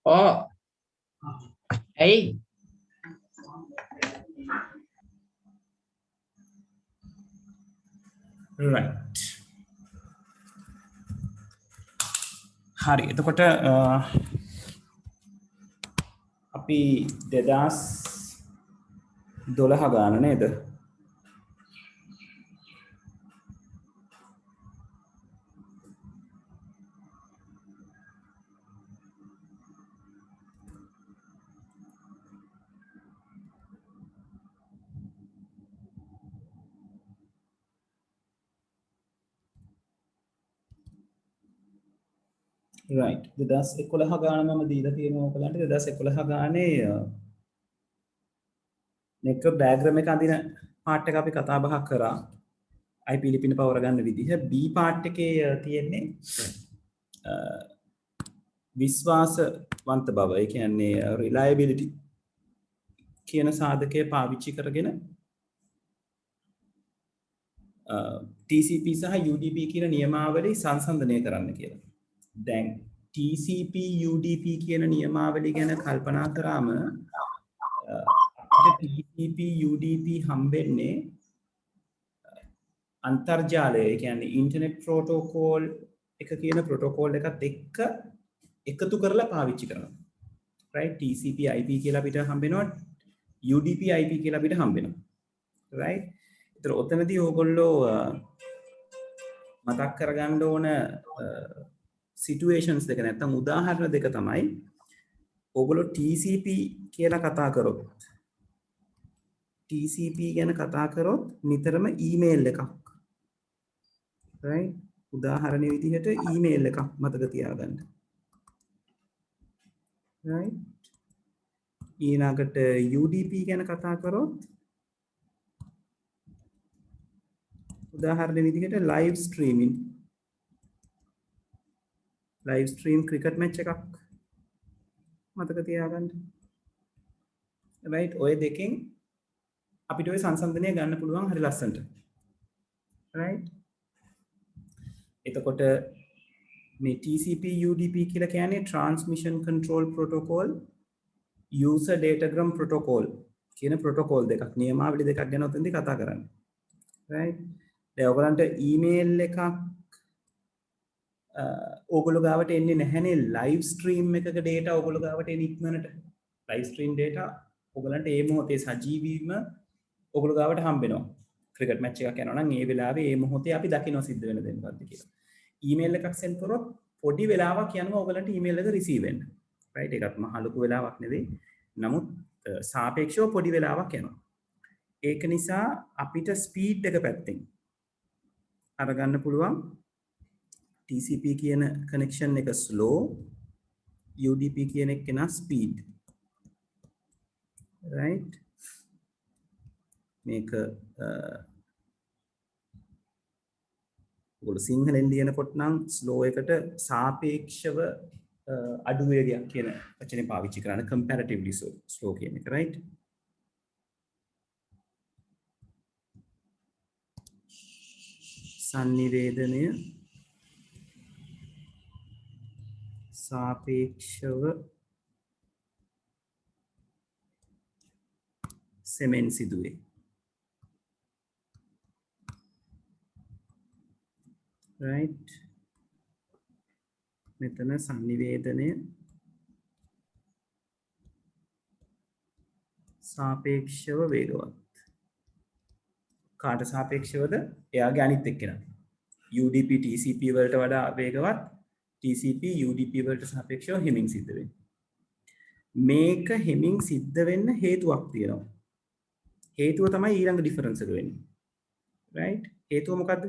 Oh, hey. right. හරි එතකොට අපි 2012 ගාන නේද? right 2011 ගාන මම දීලා තියෙනවා ඔයගලන්ට 2011 ගානේ network diagram එක අඳින part එක අපි කතා බහ කරා IP ලිපින පවර ගන්න විදිහ B part එකේ තියෙන්නේ විශ්වාසවන්ත බව ඒ කියන්නේ reliability කියන සාධකය පාවිච්චි කරගෙන TCP සහ UDP කියන නියමාවලි සංසන්දනය කරන්න කියලා. දැන් TCP UDP කියන නියමාවලි ගැන කල්පනා කරාම TCP UDP හම්බෙන්නේ අන්තර්ජාලය ඒ කියන්නේ ඉන්ටර්නෙට් ප්‍රෝටෝකෝල් එක කියන ප්‍රෝටෝකෝල් එකත් එක්ක එකතු කරලා පාවිච්චි කරනවා. right TCP IP කියලා අපිට හම්බෙනවා UDP IP කියලා අපිට හම්බෙනවා. right ඒතර ඔතනදී ඕගොල්ලෝ මතක් කරගන්න ඕන සිටුේෂන්ස් දෙක නැත්තම් උදාහරණ දෙක තමයි ඕගොල්ලෝ TCP කියලා කතා කරොත් TCP ගැන කතා කරොත් නිතරම ඊමේල් එකක් right උදාහරණ විදිහට ඊමේල් එකක් මතක තියාගන්න right ඊළඟට UDP ගැන කතා කරොත් උදාහරණ විදිහට live stream cricket match එකක් මතක තියාගන්න right ඔය දෙකෙන් අපිට ඔය සංසන්දනය ගන්න පුළුවන් හරි ලස්සනට right එතකොට මේ TCP UDP කියලා කියන්නේ transmission control protocol user datagram protocol කියන protocol දෙකක් නියමාවලි දෙකක් ගැන උතෙන්දී කතා කරන්නේ right දැන් ඔයගලන්ට ඊමේල් එකක් ඕගොල්ලෝ ගාවට එන්නේ නැහැනේ ලයිව් ස්ට්‍රීම් එකක data ඕගොල්ලෝ ගාවට එන්නේ ඉක්මනට ලයිව් ස්ට්‍රීම් data ඕගලන්ට ඒ මොහොතේ සජීවීව ඕගොල්ලෝ ගාවට හම්බ වෙනවා ක්‍රිකට් මැච් එකක් යනවා නම් ඒ වෙලාවේ ඒ මොහොතේ අපි දකින්න සිද්ධ වෙන දේ මොකක්ද කියලා ඊමේල් එකක් සෙන්ඩ් කරොත් පොඩි වෙලාවක් යනවා ඕගලන්ට ඊමේල් එක රිසීව් වෙන්න right ඒකත් මහ ලොකු වෙලාවක් නෙවෙයි නමුත් සාපේක්ෂව පොඩි වෙලාවක් යනවා ඒක නිසා අපිට ස්පීඩ් එක පැත්තෙන් අරගන්න පුළුවන් TCP කියන කනෙක්ෂන් එක slow UDP කියන එක නා speed right මේක ඔයගොල්ලෝ සිංහලෙන් ලියනකොට නම් slow එකට සාපේක්ෂව අඩු වේගයක් කියන වචනේ පාවිච්චි කරන comparatively slow කියන එක right sannivedanaය සාපේක්ෂව සෙමෙන් සිදුවේ right මෙතන sannivedanaya සාපේක්ෂව වේගවත් කාට සාපේක්ෂවද එයාගේ අනිත් එක්කෙනා UDP TCP වලට වඩා වේගවත් TCP UDP වලට සාපේක්ෂව හිමින් සිද්ධ වෙන්නේ මේක හිමින් සිද්ධ වෙන්න හේතුවක් තියෙනවා හේතුව තමයි ඊළඟ ඩිෆරන්ස් එක වෙන්නේ right හේතුව මොකද්ද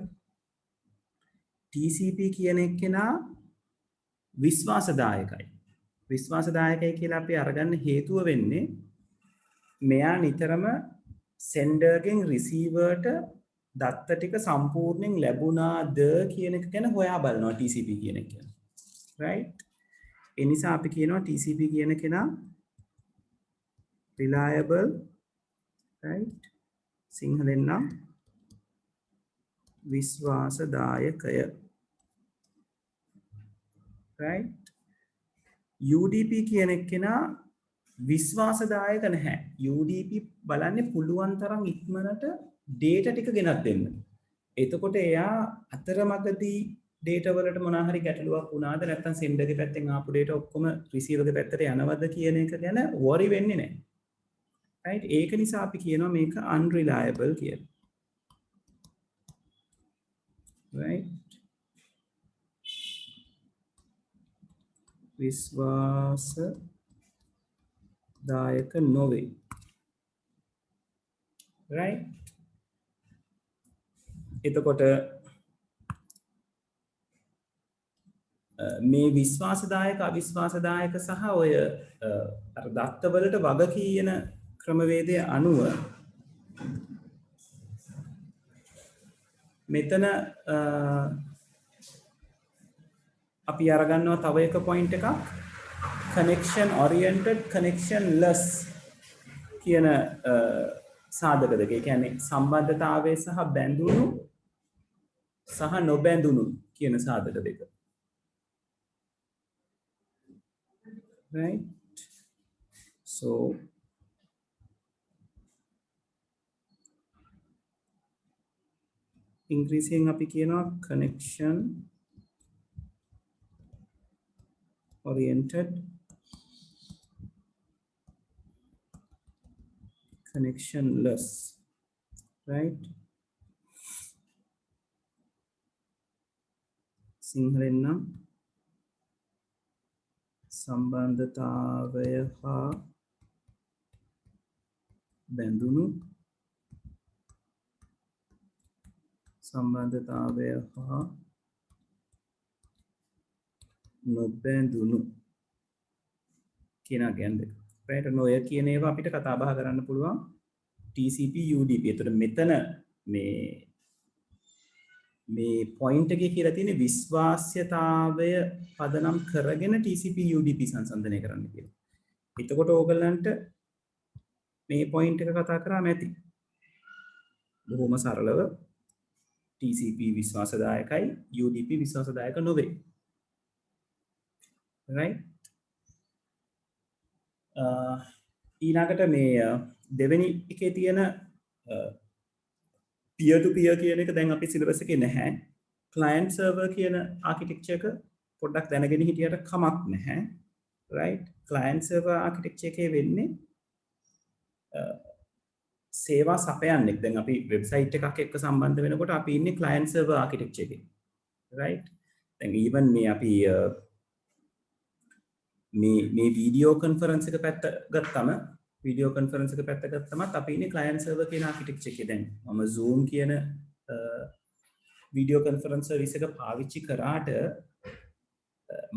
TCP කියන එක්කෙනා විශ්වාසදායකයි කියලා අපි අරගන්න හේතුව වෙන්නේ මෙයා නිතරම සෙන්ඩර්ගෙන් රිසීවර්ට දත්ත ටික සම්පූර්ණයෙන් ලැබුණාද කියන එක ගැන හොයා බලනවා TCP කියන එක ගැන right ඒ නිසා අපි කියනවා TCP කියන කෙනා reliable right සිංහලෙන් නම් විශ්වාසදායකය right UDP කියන එක්කෙනා විශ්වාසදායක නැහැ. UDP බලන්නේ පුළුවන් තරම් ඉක්මනට data ටික ගෙනත් දෙන්න. එතකොට එයා අතරමඟදී data වලට මොනවා හරි ගැටලුවක් වුණාද නැත්නම් sender ගේ පැත්තෙන් ආපු data ඔක්කොම receiver ගේ පැත්තට යනවද කියන එක ගැන worry වෙන්නේ නැහැ. right? ඒක නිසා අපි කියනවා මේක unreliable කියලා. right? විශ්වාසදායක නොවේ. right? එතකොට මේ විශ්වාසදායක අවිශ්වාසදායක සහ ඔය අර දත්තවලට වග කියන ක්‍රමවේදය අනුව මෙතන අපි අරගන්නවා තව එක පොයින්ට් එකක් connection oriented connectionless කියන සාධක දෙක. ඒ කියන්නේ සම්බන්ධතාවය සහ බැඳුණු සහ නොබැඳුණු කියන සාධක දෙක. right? So ඉංග්‍රීසියෙන් අපි කියනවා connection oriented connectionless, right? සිංහලෙන් නම් සම්බන්ධතාවය හා බැඳුණු සම්බන්ධතාවය හා නොබැඳුණු කියන ගැන දෙක. right? ඔය කියන ඒවා අපිට කතා බහ කරන්න පුළුවන් TCP UDP. එතකොට මෙතන මේ පොයින්ට් එකේ කියලා තියෙන්නේ විශ්වාස්‍යතාවය පදනම් කරගෙන TCP UDP සංසන්දනය කරන්න කියලා. එතකොට ඕගලන්ට මේ පොයින්ට් එක කතා කරාම ඇති. බොහොම සරලව TCP විශ්වාසදායකයි UDP විශ්වාසදායක නොවේ. right? ඊළඟට මේ දෙවෙනි එකේ තියෙන peer to peer කියන එක දැන් අපි සිලබස් එකේ නැහැ. client server කියන architecture එක පොඩ්ඩක් දැනගෙන හිටියට කමක් නැහැ. right? client server architecture එකේ වෙන්නේ සේවා සපයන්නෙක්. දැන් අපි වෙබ්සයිට් එකක් එක්ක සම්බන්ධ වෙනකොට අපි ඉන්නේ client server architecture එකේ. right? දැන් even මේ අපි මේ වීඩියෝ කොන්ෆරන්ස් එක පැත්ත ගත්තම වීඩියෝ කොන්ෆරන්ස් එක පැත්ත ගත්තමත් අපි ඉන්නේ client server කියන architecture එකේ. දැන් මම Zoom කියන වීඩියෝ කොන්ෆරන්ස් සර්විස් එක පාවිච්චි කරාට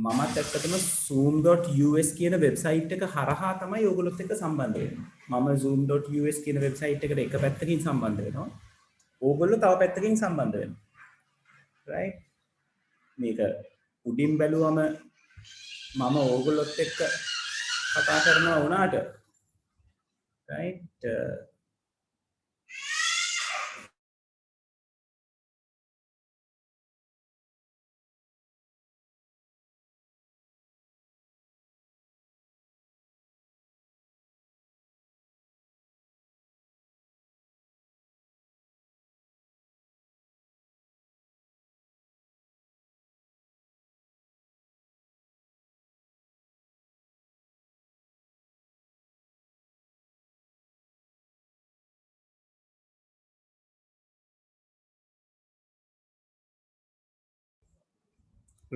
මමත් ඇත්තටම zoom.us කියන වෙබ්සයිට් එක හරහා තමයි ඔයගොල්ලොත් එක්ක සම්බන්ධ වෙන්නේ. මම zoom.us කියන වෙබ්සයිට් එකට එක පැත්තකින් සම්බන්ධ වෙනවා. ඕගොල්ලෝ තව පැත්තකින් සම්බන්ධ වෙනවා. right? මේක උඩින් බැලුවම මම ඕගොල්ලොත් එක්ක කතා කරනවා වුණාට right?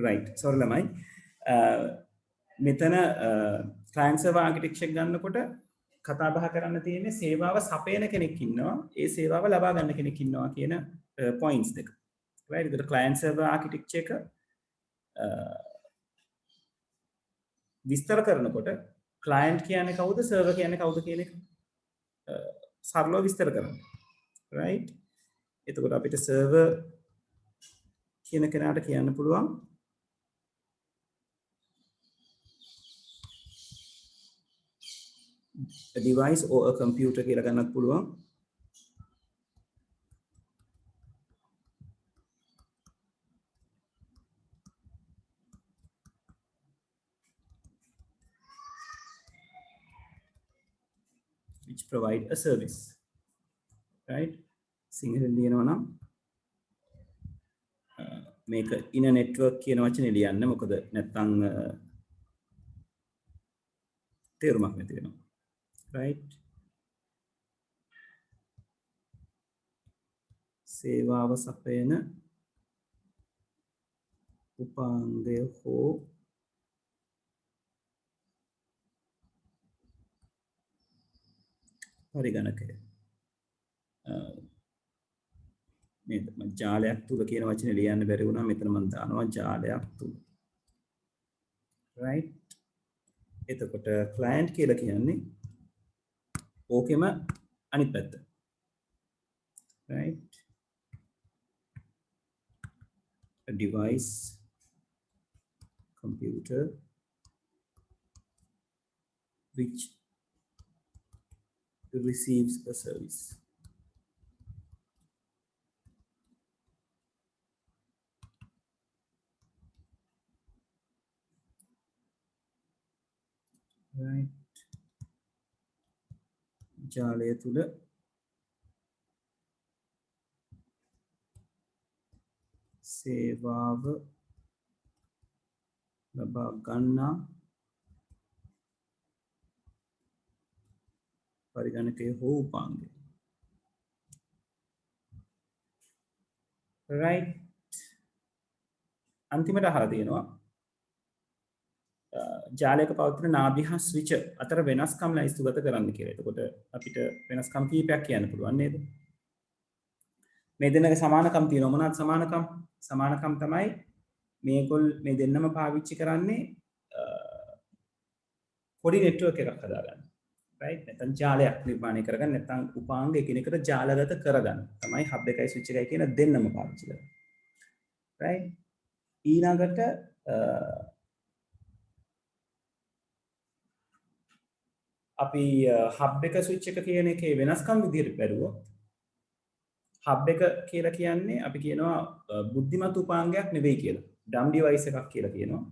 right. sorry ළමයි. මෙතන client server architecture ගන්නකොට කතා බහ කරන්න තියෙන්නේ සේවාව සපයන කෙනෙක් ඉන්නවා, ඒ සේවාව ලබා ගන්න කෙනෙක් ඉන්නවා කියන points දෙක. right? ඒකට client server architecture එක විස්තර කරනකොට client කියන්නේ කවුද, server කියන්නේ කවුද කියන එක සරලව විස්තර කරන්න. right? එතකොට අපිට server කියන කෙනාට කියන්න පුළුවන් a device or a computer කියලා ගන්නත් පුළුවන්. which provide a service, right? සිංහලෙන් ලියනවා නම් මේක in a network කියන වචනේ ලියන්න මොකද නැත්නම් තේරුමක් නැති වෙනවා, right? සේවාව සපයන උපාංගය හෝ පරිගණකය. නේද? මම ජාලයක් තුල කියන වචනේ ලියන්න බැරි වුණා. මෙතන මම දානවා ජාලයක් තුල. right? එතකොට client කියලා කියන්නේ ඕකෙම අනිත් පැත්ත. right? A device, computer, which receives a service. right? ජාලය තුල සේවාව ලබා ගන්නා පරිගණකය හෝ උපාංගය. right? අන්තිමට අහලා තියෙනවා ජාලයක පවතින නාභි හා ස්විච් අතර වෙනස්කම් ලයිස්තුගත කරන්න කියලා. එතකොට අපිට වෙනස්කම් කීපයක් කියන්න පුළුවන් නේද? මේ දෙන්නගේ සමානකම් තියෙනවා. මොනවාද සමානකම්? සමානකම් තමයි මේ දෙන්නම පාවිච්චි කරන්නේ පොඩි නෙට්වර්ක් එකක් හදාගන්න. right? නැත්නම් ජාලයක් නිර්මාණය කරගන්න නැත්නම් උපාංග එකිනෙකට ජාලගත කරගන්න. තමයි හබ් එකයි ස්විච් එකයි කියන දෙන්නම පාවිච්චි කරන්නේ. right? ඊළඟට අපි හබ් එක ස්විච් එක කියන එකේ වෙනස්කම් විදිහට බැලුවොත් හබ් එක කියලා කියන්නේ අපි කියනවා බුද්ධිමත් උපාංගයක් නෙවෙයි කියලා. ඩම් ඩිවයිස් එකක් කියලා කියනවා.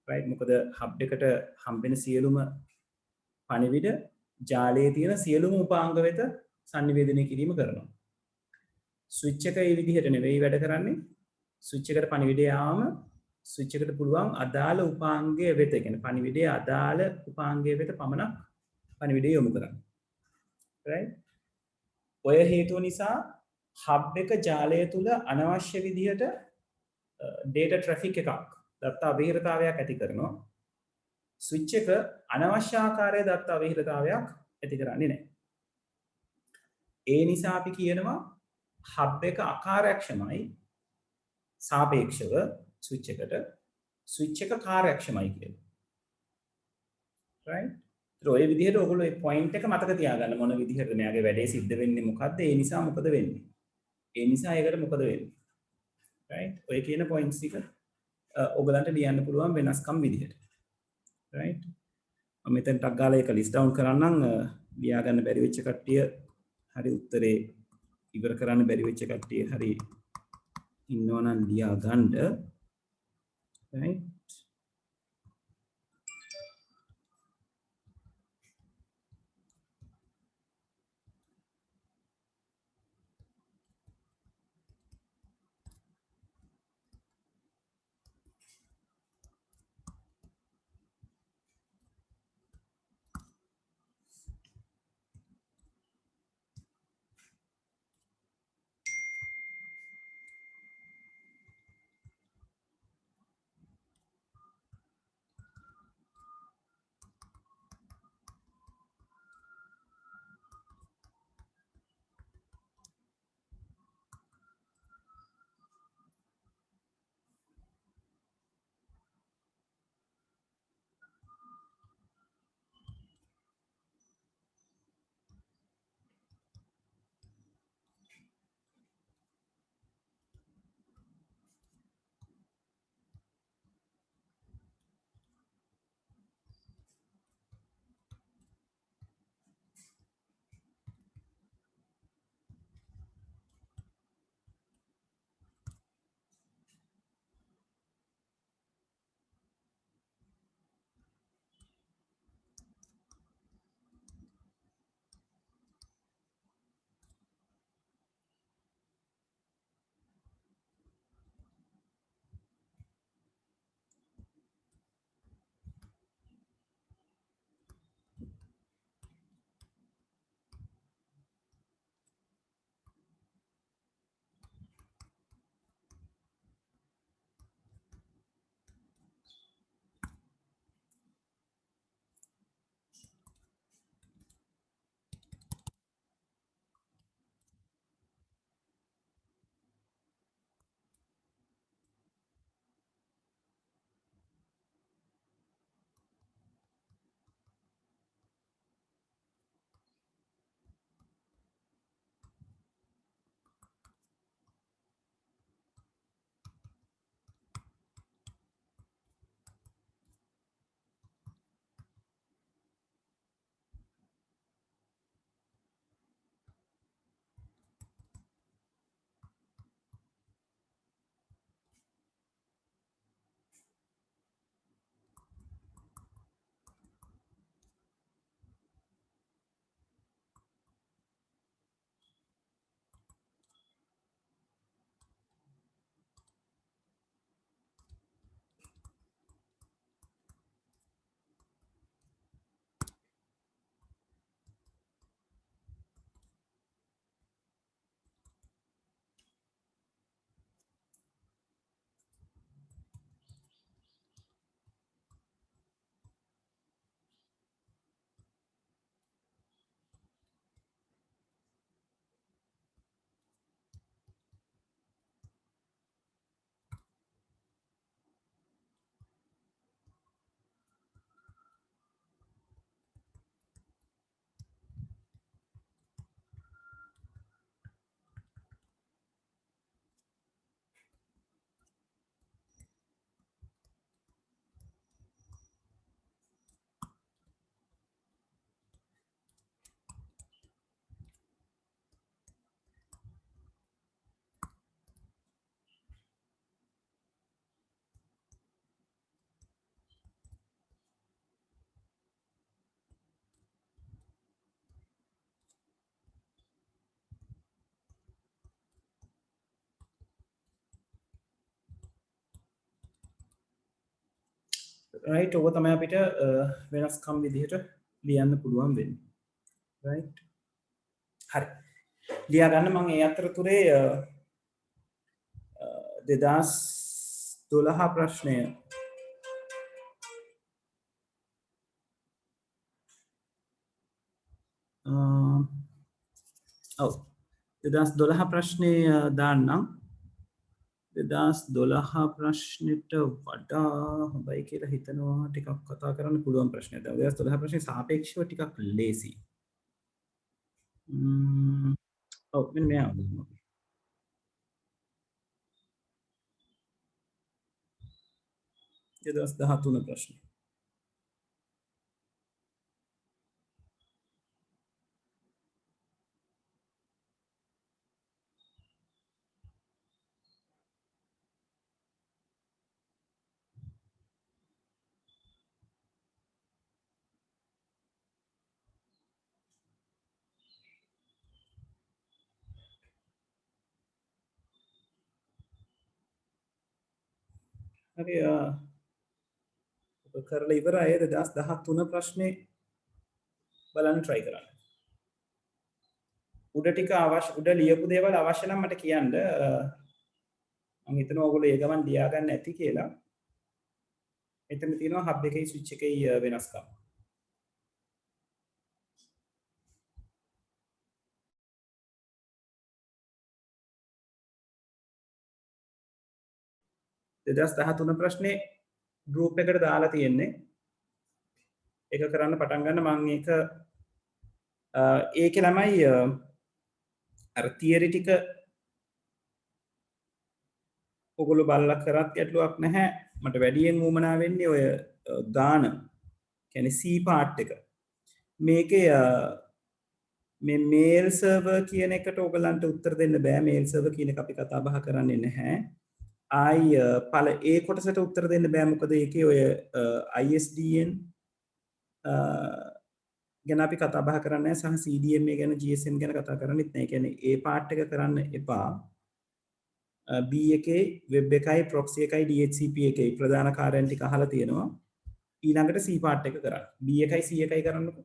right? මොකද හබ් එකට හම්බෙන සියලුම පණිවිඩ ජාලයේ තියෙන සියලුම උපාංග වෙත sannivedanaya කිරීම කරනවා. ස්විච් එක මේ විදිහට නෙවෙයි වැඩ කරන්නේ. ස්විච් එකට පණිවිඩය ආවම ස්විච් එකට පුළුවන් අදාළ උපාංගය වෙත, කියන්නේ පණිවිඩයේ අදාළ උපාංගය වෙත පමණක් පණිවිඩය යොමු කරන්න. right? ඔය හේතුව නිසා හබ් එක ජාලය තුල අනවශ්‍ය විදිහට data traffic එකක් දත්තා අවහිරතාවයක් ඇති කරනවා. ස්විච් එක අනවශ්‍ය ආකාරයේ දත්තා අවහිරතාවයක් ඇති කරන්නේ නැහැ. ඒ නිසා අපි කියනවා හබ් එක අකාර්යක්ෂමයි සාපේක්ෂව ස්විච් එකට, ස්විච් එක කාර්යක්ෂමයි කියලා. right? ඔය විදිහට ඔයගොල්ලෝ මේ පොයින්ට් එක මතක තියාගන්න මොන විදිහටද මෙයාගේ වැඩේ සිද්ධ වෙන්නේ මොකද්ද ඒ නිසා මොකද වෙන්නේ. ඒ නිසා ඒකට මොකද වෙන්නේ. right? ඔය කියන පොයින්ට්ස් ටික ඔයගලන්ට ලියන්න පුළුවන් වෙනස්කම් විදිහට. right? මම මෙතන ටක් ගාලා ඒක ලිස්ට් ඩවුන් කරන්නම්. ලියා ගන්න බැරි වෙච්ච කට්ටිය හරි උත්තරේ ඉවර කරන්න බැරි වෙච්ච කට්ටිය හරි ඉන්නවනම් ලියා ගන්න. right? right ඔබ තමයි අපිට වෙනස්කම් විදිහට ලියන්න පුළුවන් වෙන්නේ right හරි ලියා ගන්න මම ඒ අතරතුරේ 2012 ප්‍රශ්නය ඔව් 2012 ප්‍රශ්නය දාන්නම් 2012 ප්‍රශ්නෙට වඩා හොඳයි කියලා හිතනවා ටිකක් කතා කරන්න පුළුවන් ප්‍රශ්නයක්. 2012 ප්‍රශ්නේ සාපේක්ෂව ටිකක් ලේසි. ඔව් මෙන්න මෙයා 2013 ප්‍රශ්නේ. හරි ඔබ කරලා ඉවරයි 2013 ප්‍රශ්නේ බලන්න try කරන්න. උඩ ටික අවශ්‍ය උඩ ලියපු දේවල් අවශ්‍ය නම් මට කියන්න මම හිතනවා ඔයගොල්ලෝ ඒ ගමන් ලියා ගන්න ඇති කියලා. එතන තියෙනවා හබ් එකේ ස්විච් එකේ වෙනස්කම්. දෙදස් 13 ප්‍රශ්නේ ගෲප් එකට දාලා තියෙන්නේ. ඒක කරන්න පටන් ගන්න මම ඒකේ ළමයි අර තියරි ටික ඔයගොල්ලෝ බලලා කරත් ගැටලුවක් නැහැ. මට වැඩියෙන් උවමනා වෙන්නේ ඔය ගාන. කියන්නේ C part එක. මේකේ මේ මේල් සර්වර් කියන එකට ඔයගලන්ට උත්තර දෙන්න බෑ. මේල් සර්වර් කියන එක අපි කතා බහ කරන්නේ නැහැ. පල ඒ කොටසට උත්තර දෙන්න බෑ මොකද ඒකේ ඔය ISDN ගැන අපි කතා බහ කරන්නේ සහ CDMA ගැන GSM ගැන කතා කරන්නෙත් නැහැ. කියන්නේ ඒ පාර්ට් එක කරන්න එපා. B එකේ වෙබ් එකයි ප්‍රොක්සි එකයි DHCP එකේ ප්‍රධාන කාර්යයන් ටික අහලා තියෙනවා. ඊළඟට C පාර්ට් එක කරන්න. B එකයි C එකයි කරන්නකො.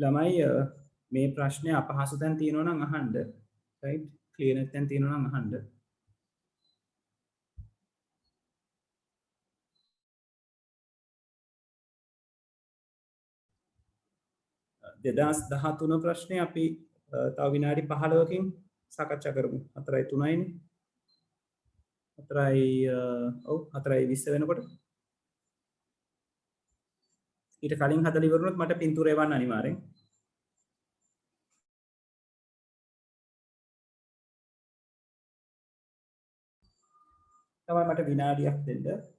ළමයි මේ ප්‍රශ්නය අපහසු තැන් තියෙනවා නම් අහන්න. right clear නැත්නම් තියෙනවා නම් අහන්න. 2013 ප්‍රශ්නය අපි තව විනාඩි 15කින් සාකච්ඡා කරමු. 4:03යිනේ. 4:20 වෙනකොට. ඊට කලින් හදලා ඉවරුනොත් මට පින්තූර එවන්න අනිවාර්යෙන්. තමයි මට විනාඩියක් දෙන්න.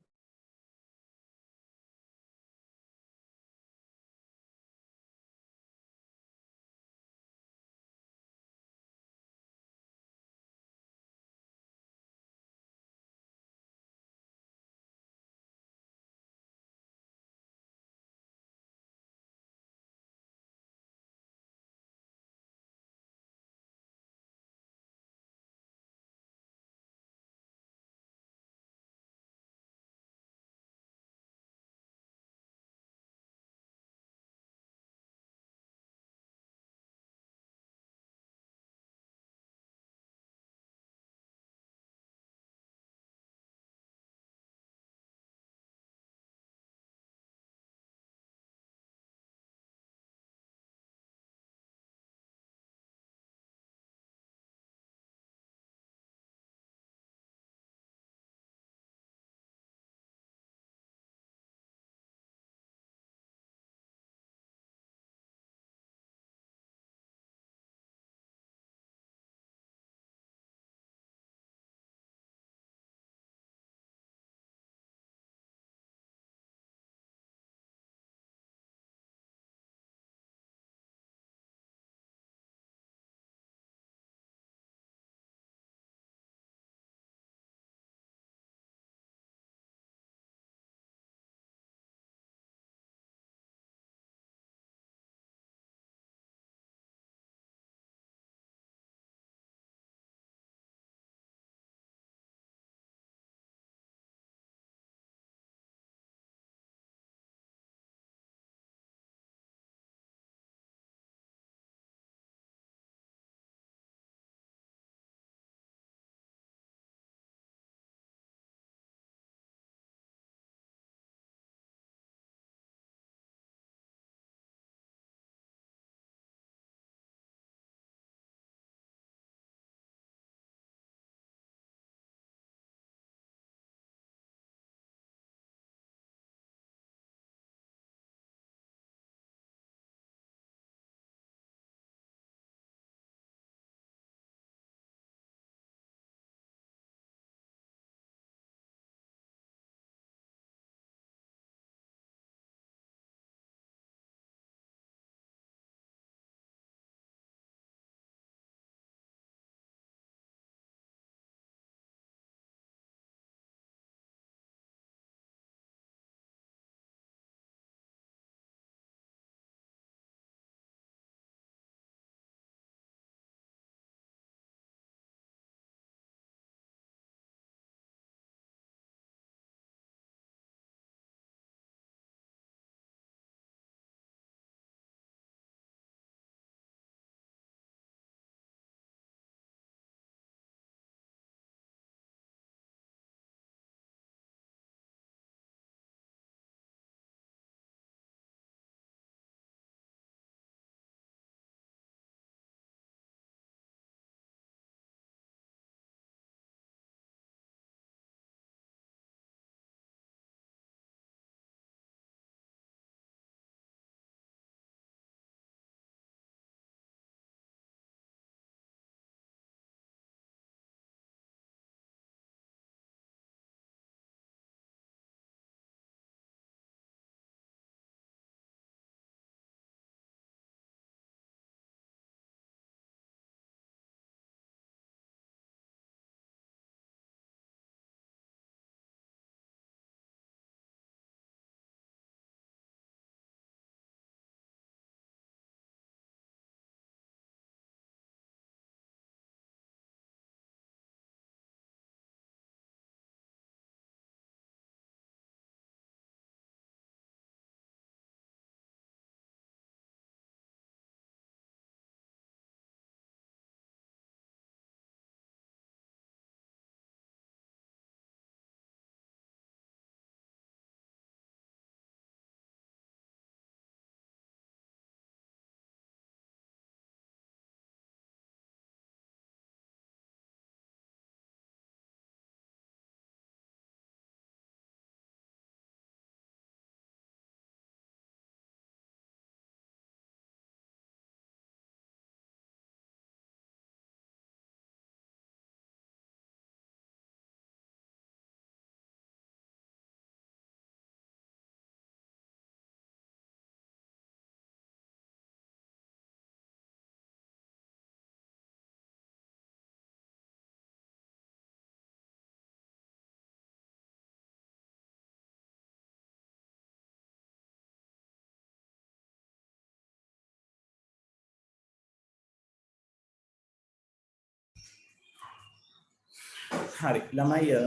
හරි ළමයි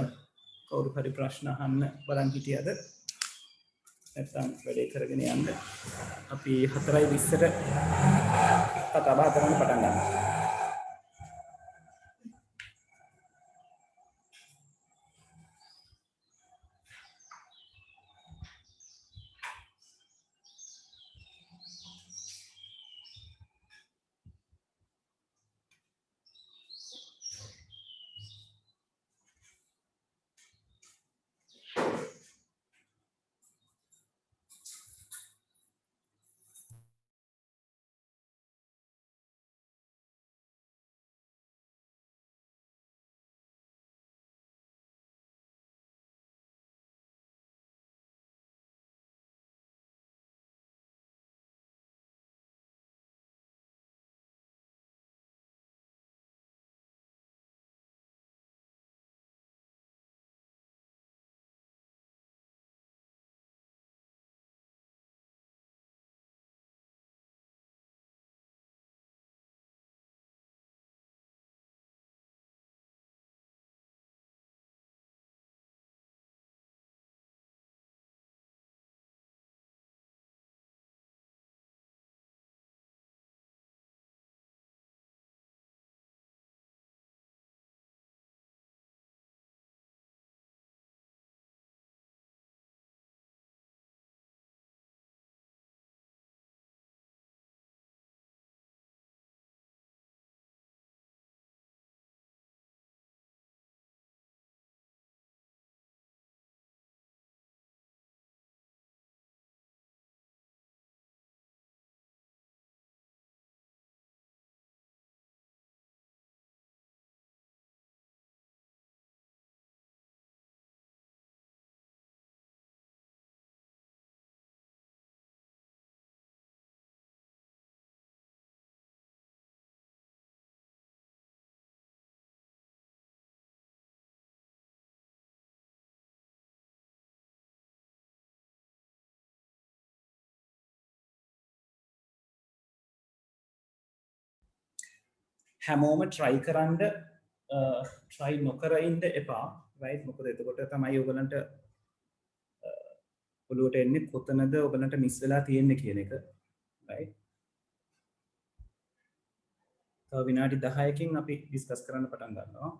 කවුරු හරි ප්‍රශ්න අහන්න බලන් හිටියද නැත්නම් වැඩේ කරගෙන යන්න අපි 4:20ට කතා බහ කරන්න පටන් ගන්නවා හැමෝම try කරන්න try නොකර ඉන්න එපා right මොකද එතකොට තමයි ඔයගලන්ට ඔළුවට එන්නේ කොතනද ඔයගලන්ට මිස් වෙලා තියෙන්නේ කියන එක right තව විනාඩි 10කින් අපි ඩිස්කස් කරන්න පටන් ගන්නවා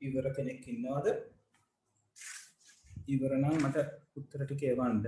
ඉවර කෙනෙක් ඉන්නවද? ඉවර නම් මට උත්තර ටික එවන්න.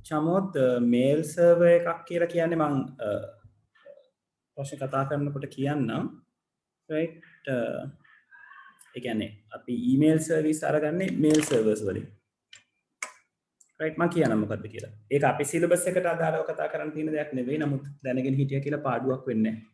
චමෝත් මේල් සර්වර් එකක් කියලා කියන්නේ මං ප්‍රශ්න කතා කරනකොට කියන්නම්. right ඒ කියන්නේ අපි ඊමේල් සර්විස් අරගන්නේ මේල් සර්වර්ස් වලින්. right මං කියන්නම් මොකද්ද කියලා. ඒක අපේ සිලබස් එකට අදාළව කතා කරන්න තියෙන දෙයක් නෙවෙයි. නමුත් දැනගෙන හිටියා කියලා පාඩුවක් වෙන්නේ නැහැ.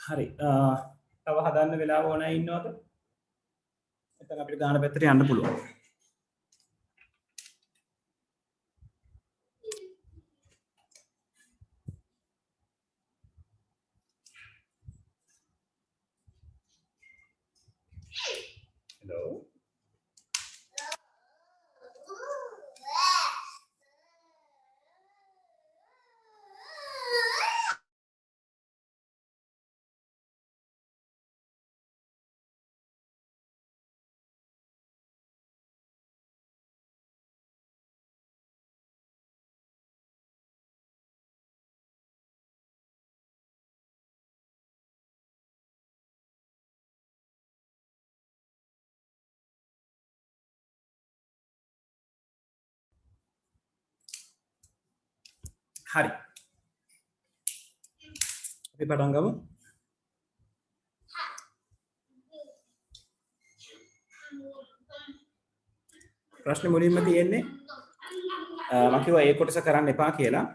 හරි තව හදන්න වෙලාව ඕන අය ඉන්නවද? නැත්නම් අපිට ගාන පැත්තට යන්න පුළුවන්. hello හරි අපි පටන් ගමු. ප්‍රශ්නේ මුලින්ම තියෙන්නේ මම කිව්වා ඒ කොටස කරන්න එපා කියලා.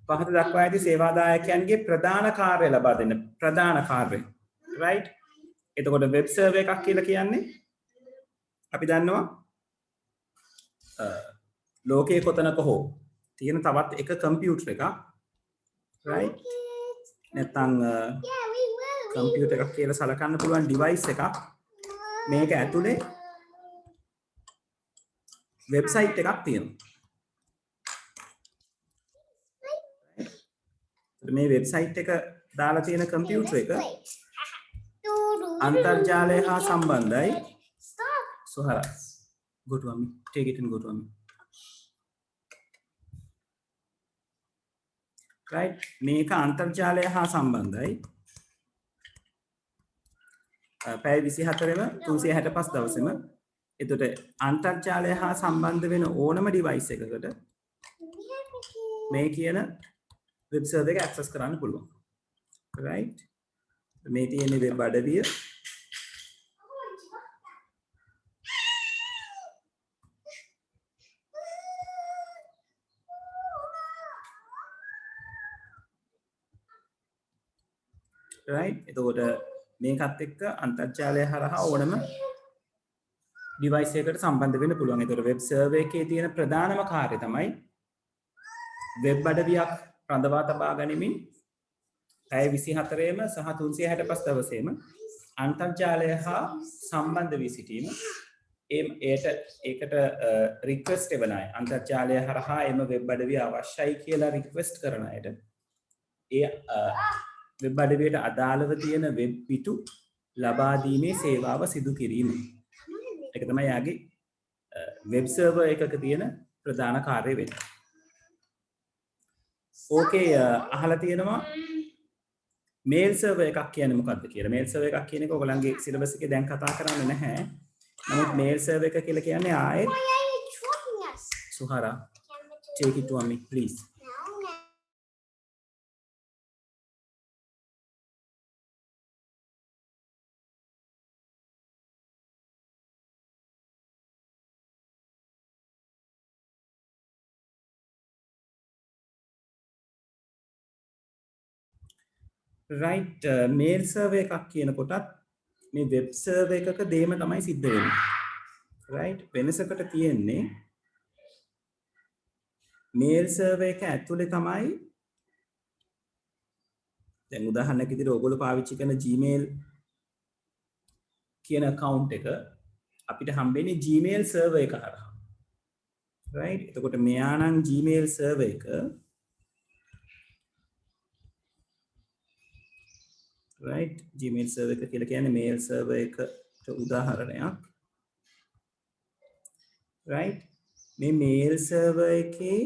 පහත දක්වා ඇති සේවාදායකයන්ගේ ප්‍රධාන කාර්ය ලබා දෙන්න. ප්‍රධාන කාර්ය. right? එතකොට වෙබ් සර්වර් එකක් කියලා කියන්නේ අපි දන්නවා ලෝකයේ කොතනක හෝ තියෙන තවත් එක කම්පියුටර් එකක් right නැත්නම් කම්පියුටර් එකක් කියලා සලකන්න පුළුවන් ඩිවයිස් එකක් මේක ඇතුලේ වෙබ්සයිට් එකක් තියෙනවා මේ වෙබ්සයිට් එක දාලා තියෙන කම්පියුටර් එක අන්තර්ජාලය හා සම්බන්ධයි Suhara go to Ami take it and go to Ami right මේක අන්තර්ජාලය හා සම්බන්ධයි පැය 24ම 365 දවසෙම එතකොට අන්තර්ජාලය හා සම්බන්ධ වෙන ඕනම ඩිවයිස් එකකට මේ කියන වෙබ් සර්වර් එක ඇක්සස් කරන්න පුළුවන් right මේ තියෙන වෙබ් අඩවිය right එතකොට මේකත් එක්ක අන්තර්ජාලය හරහා ඕනම ඩිවයිස් එකකට සම්බන්ධ වෙන්න පුළුවන්. ඒතකොට වෙබ් සර්වර් එකේ තියෙන ප්‍රධානම කාර්යය තමයි වෙබ් අඩවියක් රඳවා තබා ගනිමින් පැය 24ෙම සහ 365 දවසේම අන්තර්ජාලය හා සම්බන්ධ වී සිටීම ඒකට රික්වෙස්ට් එවන අය අන්තර්ජාලය හරහා එම වෙබ් අඩවිය අවශ්‍යයි කියලා රික්වෙස්ට් කරන අයට ඒ වෙබ් අඩවියට අදාළව තියෙන වෙබ් පිටු ලබා දීමේ සේවාව සිදු කිරීම. ඒක තමයි යාගේ වෙබ් සර්වර් එකක තියෙන ප්‍රධාන කාර්යය වෙන්නේ. ඕකේ අහලා තියෙනවා මේල් සර්වර් එකක් කියන්නේ මොකක්ද කියලා. මේල් සර්වර් එකක් කියන එක ඔයගලන්ගේ සිලබස් එකේ දැන් කතා කරන්නේ නැහැ. නමුත් මේල් සර්වර් එක කියලා කියන්නේ ආයෙත් Suhara take it to Ami please. right mail server එකක් කියනකොටත් මේ web server එකක දේම තමයි සිද්ධ වෙන්නේ right වෙනසකට තියෙන්නේ mail server එක ඇතුලේ තමයි දැන් උදාහරණයක් විදිහට ඔයගොල්ලෝ පාවිච්චි කරන Gmail කියන account එක අපිට හම්බෙන්නේ Gmail server එක හරහා right එතකොට මෙයා නම් Gmail server එක right Gmail server එක කියලා කියන්නේ mail server එකට උදාහරණයක් right මේ mail server එකේ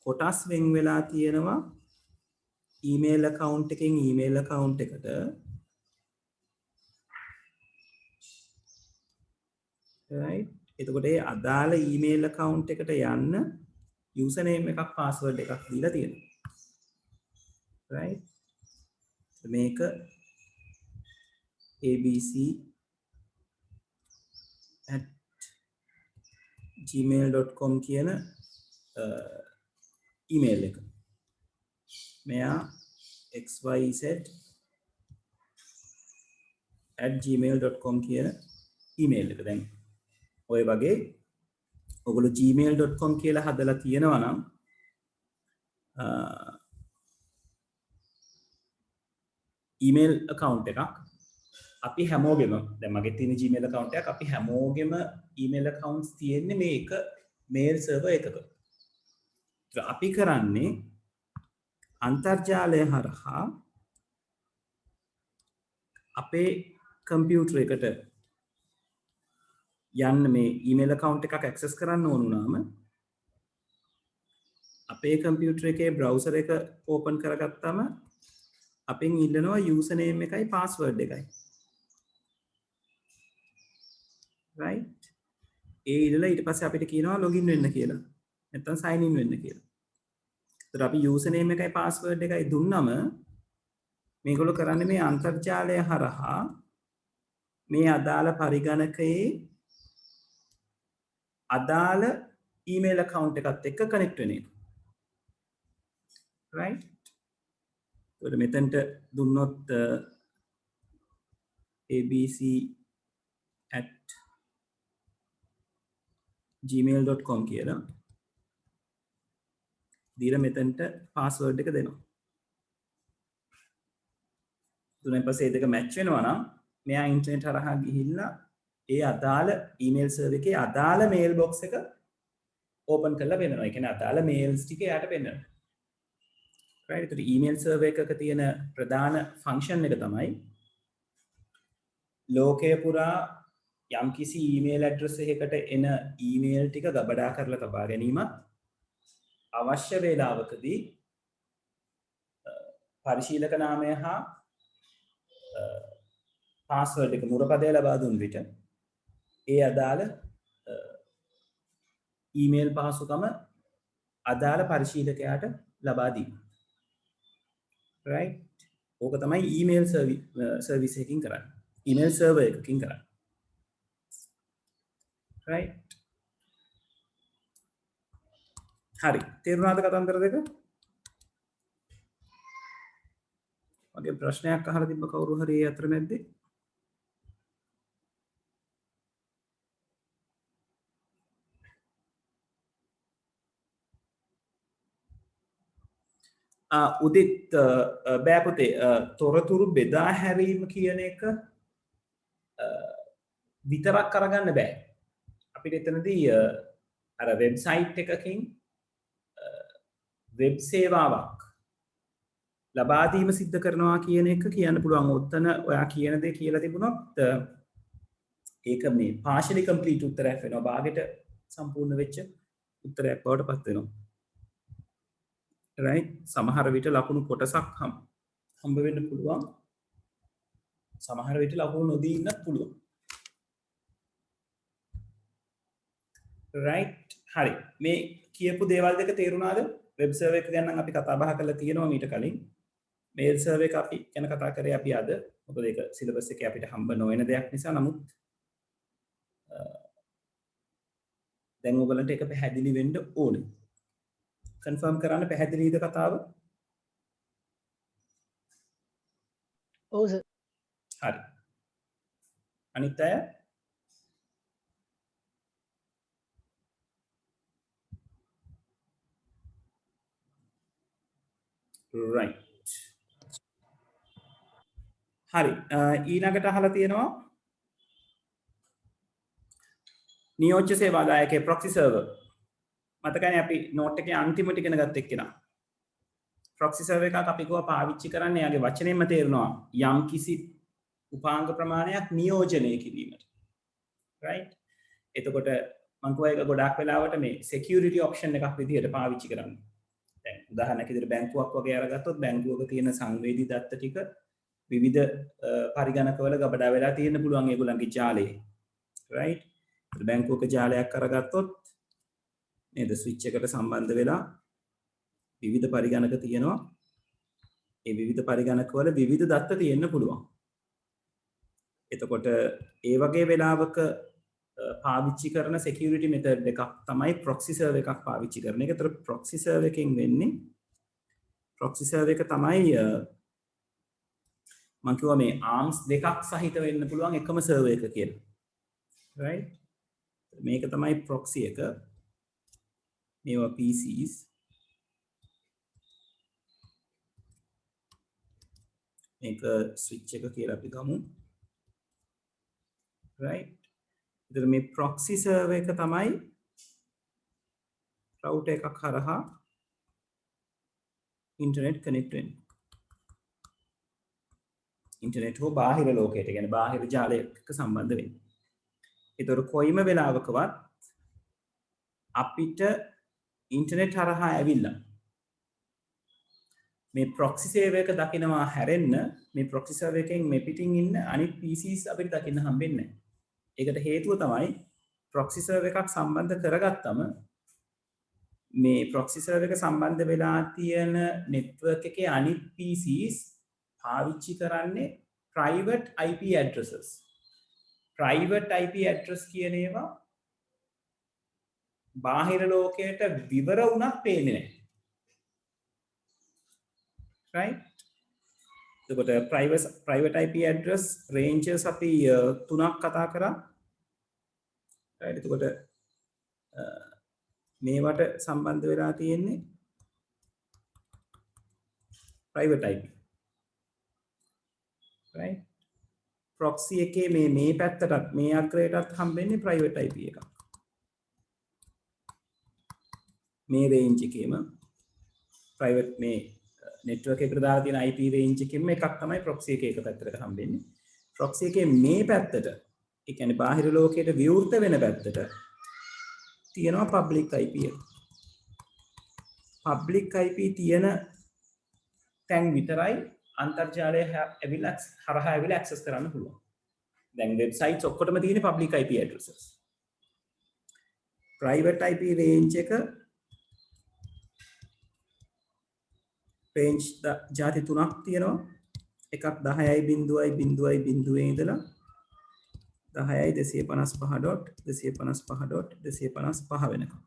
කොටස් වෙන් වෙලා තියෙනවා email account එකෙන් email account එකට right එතකොට ඒ අදාළ email account එකට යන්න username එකක් password එකක් දීලා තියෙනවා right මේක abc@gmail.com කියන email එක මෙයා xyz@gmail.com කියන email එක දැන් ඔය වගේ ඔයගොල්ලෝ gmail.com කියලා හදලා තියෙනවා නම් email account එකක් අපි හැමෝගෙම දැන් මගේ තියෙන Gmail account එකක් අපි හැමෝගෙම email accounts තියෙන්නේ මේක mail server එකක. ඒක අපි කරන්නේ අන්තර්ජාලය හරහා අපේ කම්පියුටර් එකට යන්න මේ email account එකක් access කරන්න ඕන වුණාම අපේ කම්පියුටර් එකේ browser එක open කරගත්තාම අපෙන් ඉල්ලනවා username එකයි password එකයි right ඒ ඉල්ලලා ඊට පස්සේ අපිට කියනවා login වෙන්න කියලා නැත්නම් sign in වෙන්න කියලා. ඒතර අපි username එකයි password එකයි දුන්නම මේගොල්ලෝ කරන්නේ මේ අන්තර්ජාලය හරහා මේ අදාළ පරිගණකයේ අදාළ email account එකත් එක්ක connect වෙන එක. right ඒකට මෙතනට දුන්නොත් abc@ gmail.com කියලා දීලා මෙතනට පාස්වර්ඩ් එක දෙනවා. තුනෙන් පස්සේ ඒ දෙක මැච් වෙනවා නම් මෙයා ඉන්ටර්නෙට් හරහා ගිහිල්ලා ඒ අදාළ ඊමේල් සර්වර් එකේ අදාළ මේල් බොක්ස් එක ඕපන් කරලා පෙන්නනවා. ඒ කියන්නේ අදාළ මේල්ස් ටික එයාට පෙන්නනවා. right? ඒතර ඊමේල් සර්වර් එකක තියෙන ප්‍රධාන ෆන්ක්ෂන් එක තමයි ලෝකයේ පුරා යම්කිසි ඊමේල් ඇඩ්‍රස් එකකට එන ඊමේල් ටික ගබඩා කරලා තබා ගැනීමත් අවශ්‍ය වේලාවකදී පරිශීලක නාමය හා පාස්වර්ඩ් එක මුරපදය ලබා දුන් විට ඒ අදාළ ඊමේල් පහසුකම අදාළ පරිශීලකයාට ලබා දීම. right? ඕක තමයි ඊමේල් සර්විස් එකකින් කරන්නේ. ඊමේල් සර්වර් එකකින් කරන්නේ. right? හරි. තේරුණාද කතන්දර දෙක? මගේ ප්‍රශ්නයක් අහලා තිබ්බ කවුරු හරි ඒ අතරමැද්දේ? උදිත් බෑපොතේ තොරතුරු බෙදා හැරීම කියන එක විතරක් කරගන්න බෑ. අපිට එතනදී අර වෙබ්සයිට් එකකින් වෙබ් සේවාවක් ලබා දීම සිද්ධ කරනවා කියන එක කියන්න පුළුවන්. ඔතන ඔයා කියන දේ කියලා තිබුණොත් ඒක මේ partially complete උත්තරයක් වෙනවා. භාගයට සම්පූර්ණ වෙච්ච උත්තරයක් බවට පත් වෙනවා. right? සමහර විට ලකුණු කොටසක් හම්බ වෙන්න පුළුවන්. සමහර විට ලකුණු නොදී ඉන්නත් පුළුවන්. right? හරි. මේ කියපු දේවල් දෙක තේරුණාද? වෙබ් සර්වර් එක ගැන නම් අපි කතා බහ කරලා තියෙනවා මීට කලින්. මේල් සර්වර් එක අපි ගැන කතා කරේ අපි අද. මොකද ඒක සිලබස් එකේ අපිට හම්බ නොවන දෙයක් නිසා. නමුත් දැන් ඔයගලන්ට ඒක පැහැදිලි වෙන්න ඕනේ. කන්ෆර්ම් කරන්න පැහැදිලිද කතාව? ඔව් සර්. හරි. අනිත් අය right. හරි. ඊළඟට අහලා තියෙනවා නියෝජ්‍ය සේවාදායකයේ proxy server. මතකයි අපි නෝට් එකේ අන්තිමට ඉගෙන ගත්ත එක්කෙනා. proxy server එකක් අපි කොහොම පාවිච්චි කරන්නේ? යාගේ වචනයෙන්ම තේරෙනවා යම් කිසි උපාංග ප්‍රමාණයක් නියෝජනය කිරීමට. right? එතකොට මම කියවා ඒක ගොඩක් වෙලාවට මේ security option එකක් විදිහට පාවිච්චි කරන්නේ. දැන් උදාහරණයක් විදිහට බැංකුවක් වගේ අරගත්තොත් බැංකුවක තියෙන සංවේදී දත්ත ටික විවිධ පරිගණකවල ගබඩා වෙලා තියෙන්න පුළුවන් ඒගොල්ලන්ගේ ජාලයේ. right? බැංකුවක ජාලයක් අරගත්තොත් නේද ස්විච් එකට සම්බන්ධ වෙලා විවිධ පරිගණක තියෙනවා. ඒ විවිධ පරිගණකවල විවිධ දත්ත තියෙන්න පුළුවන්. එතකොට ඒ වගේ වෙලාවක පාවිච්චි කරන security method එකක් තමයි proxy server එකක් පාවිච්චි කරන එක. ඒතර proxy server එකෙන් වෙන්නේ proxy server එක තමයි මම කිව්වා මේ arms දෙකක් සහිත වෙන්න පුළුවන් එකම server එක කියලා. right? මේක තමයි proxy එක. මේවා PCs. මේක switch එක කියලා අපි ගමු. right? ඉතින් මේ proxy server එක තමයි router එකක් හරහා internet connect වෙන්නේ. internet හෝ බාහිර ලෝකයට, කියන්නේ බාහිර ජාලයක සම්බන්ධ වෙන්නේ. ඒතර කොයිම වෙලාවකවත් අපිට internet හරහා ඇවිල්ලා මේ proxy server එක දකිනවා හැරෙන්න මේ proxy server එකෙන් මේ පිටින් ඉන්න අනිත් PCs අපිට දකින්න හම්බෙන්නේ නැහැ. ඒකට හේතුව තමයි proxy server එකක් සම්බන්ධ කරගත්තම මේ proxy server එක සම්බන්ධ වෙලා තියෙන network එකේ අනිත් PCs පාවිච්චි කරන්නේ private IP addresses. private IP address කියන ඒවා බාහිර ලෝකයට විවර වුණත් පේන්නේ නැහැ. right? එතකොට private IP address ranges අපි තුනක් කතා කරා. right? එතකොට මේවට සම්බන්ධ වෙලා තියෙන්නේ private IP right proxy එකේ මේ පැත්තටත් මේ අග්‍රයටත් හම්බෙන්නේ private IP එකක් මේ range එකේම private මේ network එකට දාලා තියෙන IP range එකෙන්ම එකක් තමයි proxy එකේ එක පැත්තකට හම්බෙන්නේ proxy එකේ මේ පැත්තට ඒ කියන්නේ බාහිර ලෝකයට විවෘත වෙන පැත්තට තියෙනවා public IP එක public IP තියෙන තැන් විතරයි අන්තර්ජාලය ඇවිල්ලා හරහා ඇවිල්ලා access කරන්න පුළුවන්. දැන් websites ඔක්කොටම තියෙන public IP addresses. private IP range එක range ಜಾති තුනක් තියෙනවා. එකක් 10.0.0.0 ඉඳලා 10.255.255.255 වෙනකම්.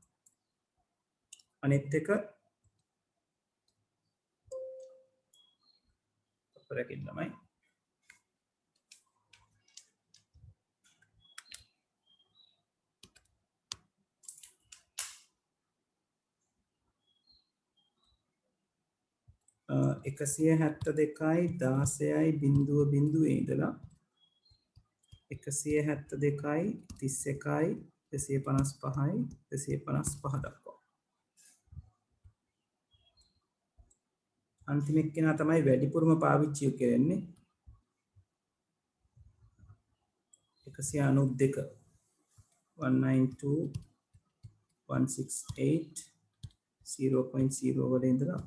අනිත් එක අපරකින් ළමයි එකසිය 72.16.0 ඉඳලා 172.31.255.255 දක්වා අන්තිම එක්කෙනා තමයි වැඩිපුරම පාවිච්චි කරන්නේ 192.168.0.0 වල ඉඳලා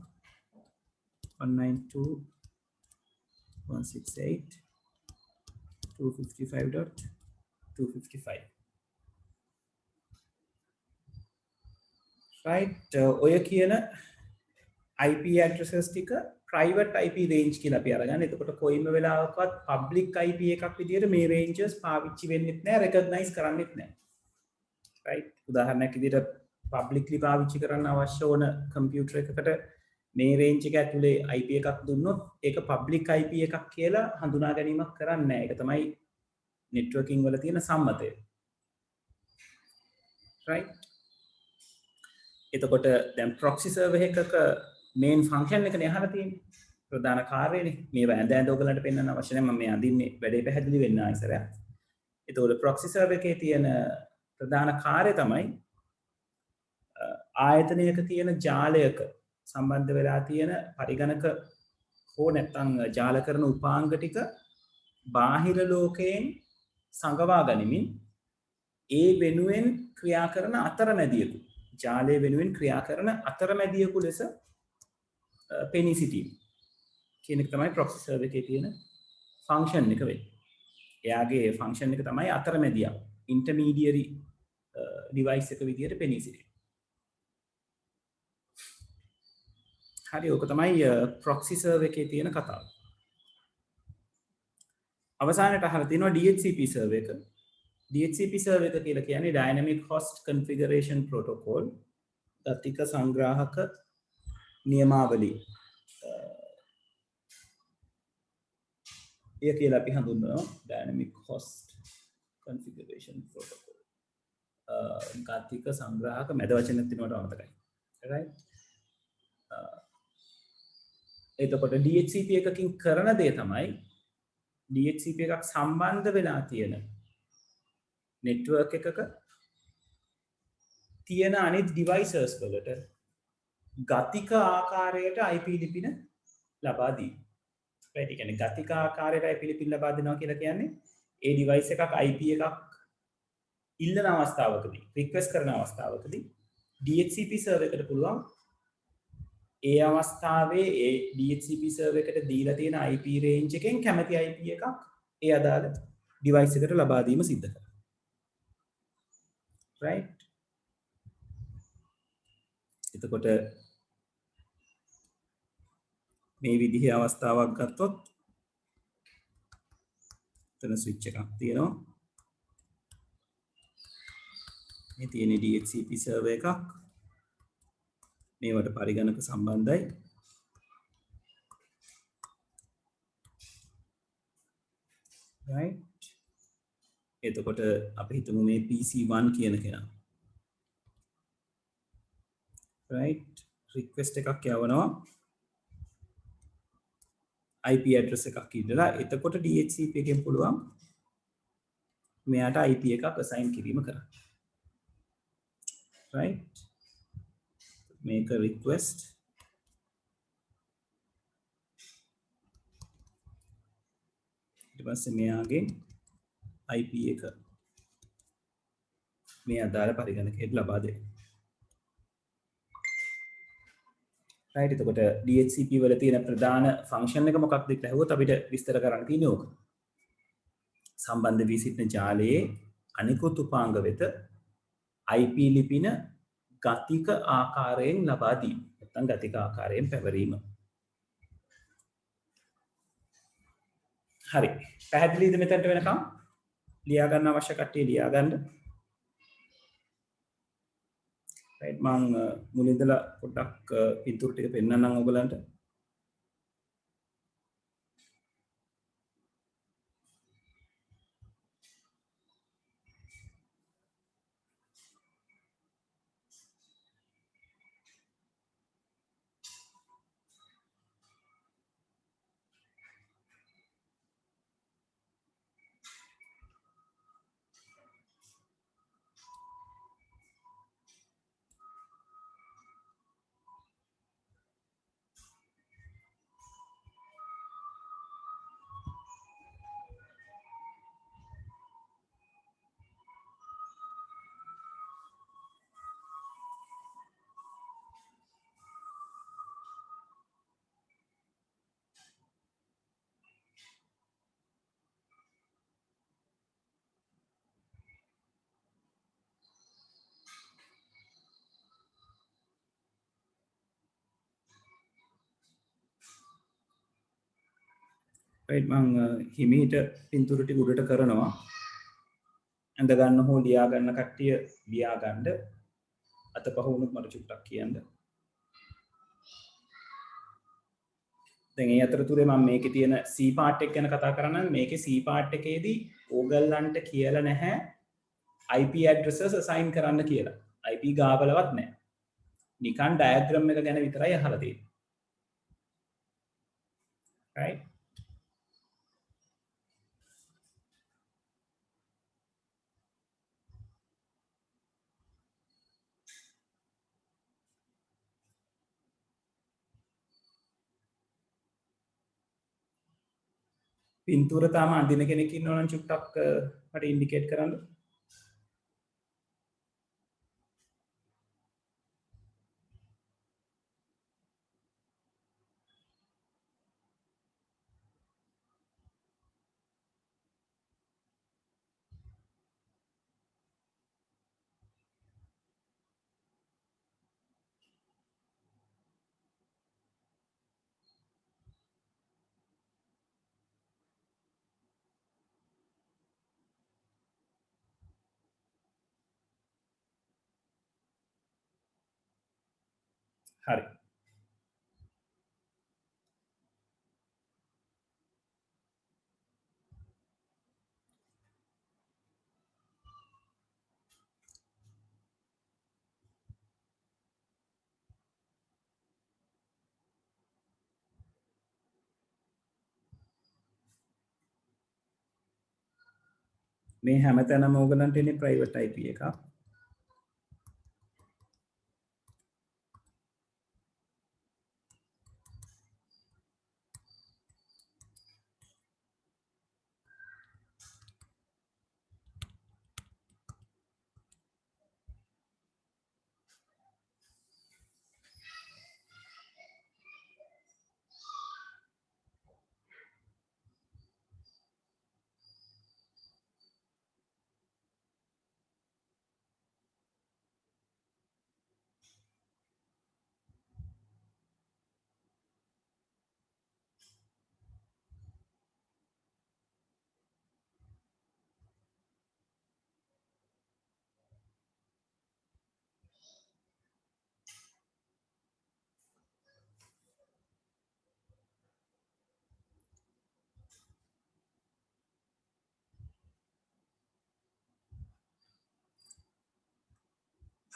192.168.255.255 right ඔය කියන IP addresses ටික private IP range කියලා අපි අරගන්න. එතකොට කොයිම වෙලාවකවත් public IP එකක් විදියට මේ ranges පාවිච්චි වෙන්නෙත් නැහැ, recognize කරන්නෙත් නැහැ. right උදාහරණයක් විදියට publicly පාවිච්චි කරන්න අවශ්‍ය වන computer එකකට මේ range එක ඇතුලේ IP එකක් දුන්නොත් ඒක public IP එකක් කියලා හඳුනා ගැනීමක් කරන්නේ නැහැ. ඒක තමයි networking වල තියෙන සම්මතය. right එතකොට දැන් proxy server එකක main function එකනේ අහලා තියෙන්නේ. ප්‍රධාන කාර්යනේ. මේවා ඇඳ ඔයගලන්ට පෙන්වන්න අවශ්‍ය නැහැ. මම මේ අඳින්නේ වැඩේ පැහැදිලි වෙන්න ආයිසරයක්. එතකොට proxy server එකේ තියෙන ප්‍රධාන කාර්යය තමයි ආයතනයක තියෙන ජාලයක සම්බන්ධ වෙලා තියෙන පරිගණක හෝ නැත්නම් ජාල කරන උපාංග ටික බාහිර ලෝකයෙන් සංගවා ගනිමින් ඒ වෙනුවෙන් ක්‍රියා කරන අතරමැදියෙකු ජාලය වෙනුවෙන් ක්‍රියා කරන අතරමැදියෙකු ලෙස පෙනී සිටීම කියන එක තමයි proxy server එකේ තියෙන function එක වෙන්නේ. එයාගේ function එක තමයි අතරමැදියා intermediary device එක විදියට පෙනී සිටීම. හරි ඕක තමයි proxy server එකේ තියෙන කතාව. අවසානට අහලා තියෙනවා DHCP server එක. DHCP server එක කියලා කියන්නේ Dynamic Host Configuration Protocol. ගතික සංග්‍රාහක නියමාවලි. එය කියලා අපි හඳුන්වනවා Dynamic Host Configuration Protocol. ගතික සංග්‍රාහක මැද වචනයක් තියෙනවට අමතකයි. right එතකොට DHCP එකකින් කරන දේ තමයි DHCP එකක් සම්බන්ධ වෙලා තියෙන network එකක තියෙන අනිත් devices වලට ගතික ආකාරයට IP ලිපින ලබා දී. right කියන්නේ ගතික ආකාරයට IP ලිපින ලබා දෙනවා කියලා කියන්නේ ඒ device එකක් IP එකක් ඉල්ලන අවස්ථාවකදී request කරන අවස්ථාවකදී DHCP server එකට පුළුවන් ඒ අවස්ථාවේ ඒ DHCP server එකට දීලා තියෙන IP range එකෙන් කැමති IP එකක් ඒ අදාළ device එකට ලබා දීම සිද්ධ කරනවා. right එතකොට මේ විදිහේ අවස්ථාවක් ගත්තොත් එතන switch එකක් තියෙනවා. මේ තියෙන DHCP server එකක් මේවට පරිගණක සම්බන්ධයි. right එතකොට අපි හිතමු මේ PC1 කියන කෙනා right request එකක් යවනවා IP address එකක් ඉදලා එතකොට DHCP එකෙන් පුළුවන් මෙයාට IP එකක් assign කිරීම කරන්න right make a request ඊට පස්සේ මෙයාගේ IP එක මේ අදාළ පරිගණකයට ලබා දෙන්න right එතකොට DHCP වල තියෙන ප්‍රධාන ෆන්ක්ෂන් එක මොකක්ද කියලා ඇහුවොත් අපිට විස්තර කරන්න තියෙන්නේ ඕක. සම්බන්ධ වී සිටින ජාලයේ අනිකුත් උපාංග වෙත IP ලිපින ගතික ආකාරයෙන් ලබා දීම. නැත්නම් ගතික ආකාරයෙන් පැවරීම. හරි. පැහැදිලිද මෙතනට වෙනකම්? ලියා ගන්න අවශ්‍ය කට්ටිය ලියා ගන්න. right මම මුලින්දලා පොඩ්ඩක් පින්තූර ටික පෙන්නන්නම් ඔයගලන්ට. right මම හිමීට පින්තූර ටික උඩට කරනවා. ඇඳ ගන්න හෝ ලියා ගන්න කට්ටිය ලියා ගන්න. අතපහ වුණොත් මට චුට්ටක් කියන්න. දැන් ඒ අතරතුරේ මම මේකේ තියෙන C part එක ගැන කතා කරනවා. මේකේ C part එකේදී ඕගලන්ට කියලා නැහැ IP addresses assign කරන්න කියලා. IP ගාවලවත් නැහැ. නිකන් diagram එක ගැන විතරයි අහලා තියෙන්නේ. right පින්තූර තාම අඳින කෙනෙක් ඉන්නවා නම් චුට්ටක් මට ඉන්ඩිකේට් කරන්න. හරි. මේ හැමතැනම ඕගලන්ට එන්නේ private IP එකක්.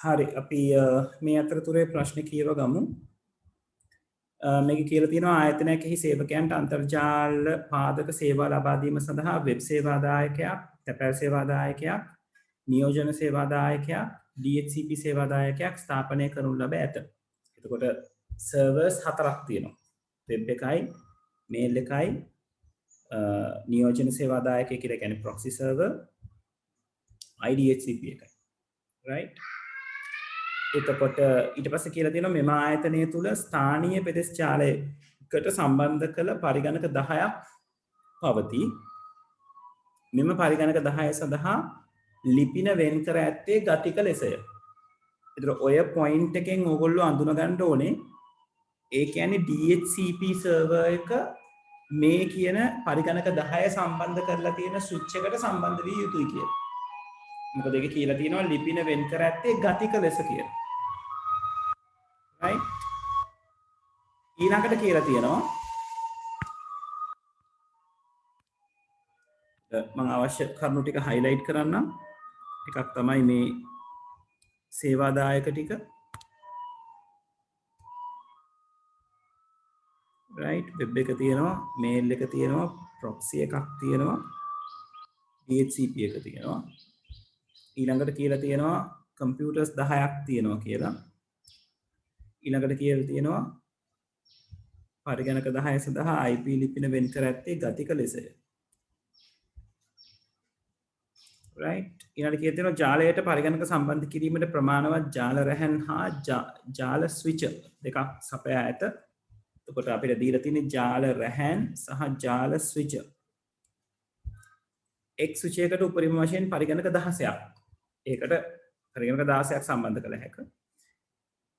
හරි අපි මේ අතරතුරේ ප්‍රශ්න කියව ගමු. මේක කියලා තියෙනවා ආයතනයකෙහි සේවකයන්ට අන්තර්ජාල පාදක සේවා ලබා දීම සඳහා වෙබ් සේවා දායකයක්, තැපැල් සේවා දායකයක්, නියෝජන සේවා දායකයක්, DHCP සේවා දායකයක් ස්ථාපනය කරනු ලැබ ඇත. එතකොට සර්වර්ස් 4ක් තියෙනවා. වෙබ් එකයි, මේල් එකයි, නියෝජන සේවා දායකයෙක් කියලා කියන්නේ proxy server, IDHCP එකයි. right? එතකොට ඊට පස්සේ කියලා තියෙනවා මෙම ආයතනය තුල ස්ථානීය පෙදෙස් ජාලයකට සම්බන්ධ කළ පරිගණක 10ක් පවතී. මෙම පරිගණක 10 සඳහා ලිපින වෙන් කර ඇත්තේ ගතික ලෙසය. ඒතර ඔය පොයින්ට් එකෙන් ඕගොල්ලෝ අඳුන ගන්න ඕනේ ඒ කියන්නේ DHCP සර්වර් එක මේ කියන පරිගණක 10 සම්බන්ධ කරලා තියෙන ස්විච් එකට සම්බන්ධ විය යුතුයි කියලා. මොකද ඒක කියලා තියෙනවා ලිපින වෙන් කර ඇත්තේ ගතික ලෙස කියලා. right? ඊළඟට කියලා තියෙනවා මම අවශ්‍ය කරුණු ටික highlight කරන්නම්. එකක් තමයි මේ සේවාදායක ටික. right? web එක තියෙනවා, mail එක තියෙනවා, proxy එකක් තියෙනවා, DHCP එක තියෙනවා. ඊළඟට කියලා තියෙනවා computers 10ක් තියෙනවා කියලා. ඊළඟට කියලා තියෙනවා පරිගණක 10 සඳහා IP ලිපින වෙන් කර ඇත්තේ ගතික ලෙසය. right? ඊළඟට කියලා තියෙනවා ජාලයට පරිගණක සම්බන්ධ කිරීමට ප්‍රමාණවත් ජාල රැහන් හා ජාල ස්විචර් දෙකක් සපයා ඇත. එතකොට අපිට දීලා තියෙන්නේ ජාල රැහන් සහ ජාල ස්විචර්. එක් ස්විචයකට උපරිම වශයෙන් පරිගණක 16ක්. ඒකට පරිගණක 16ක් සම්බන්ධ කළ හැකියි.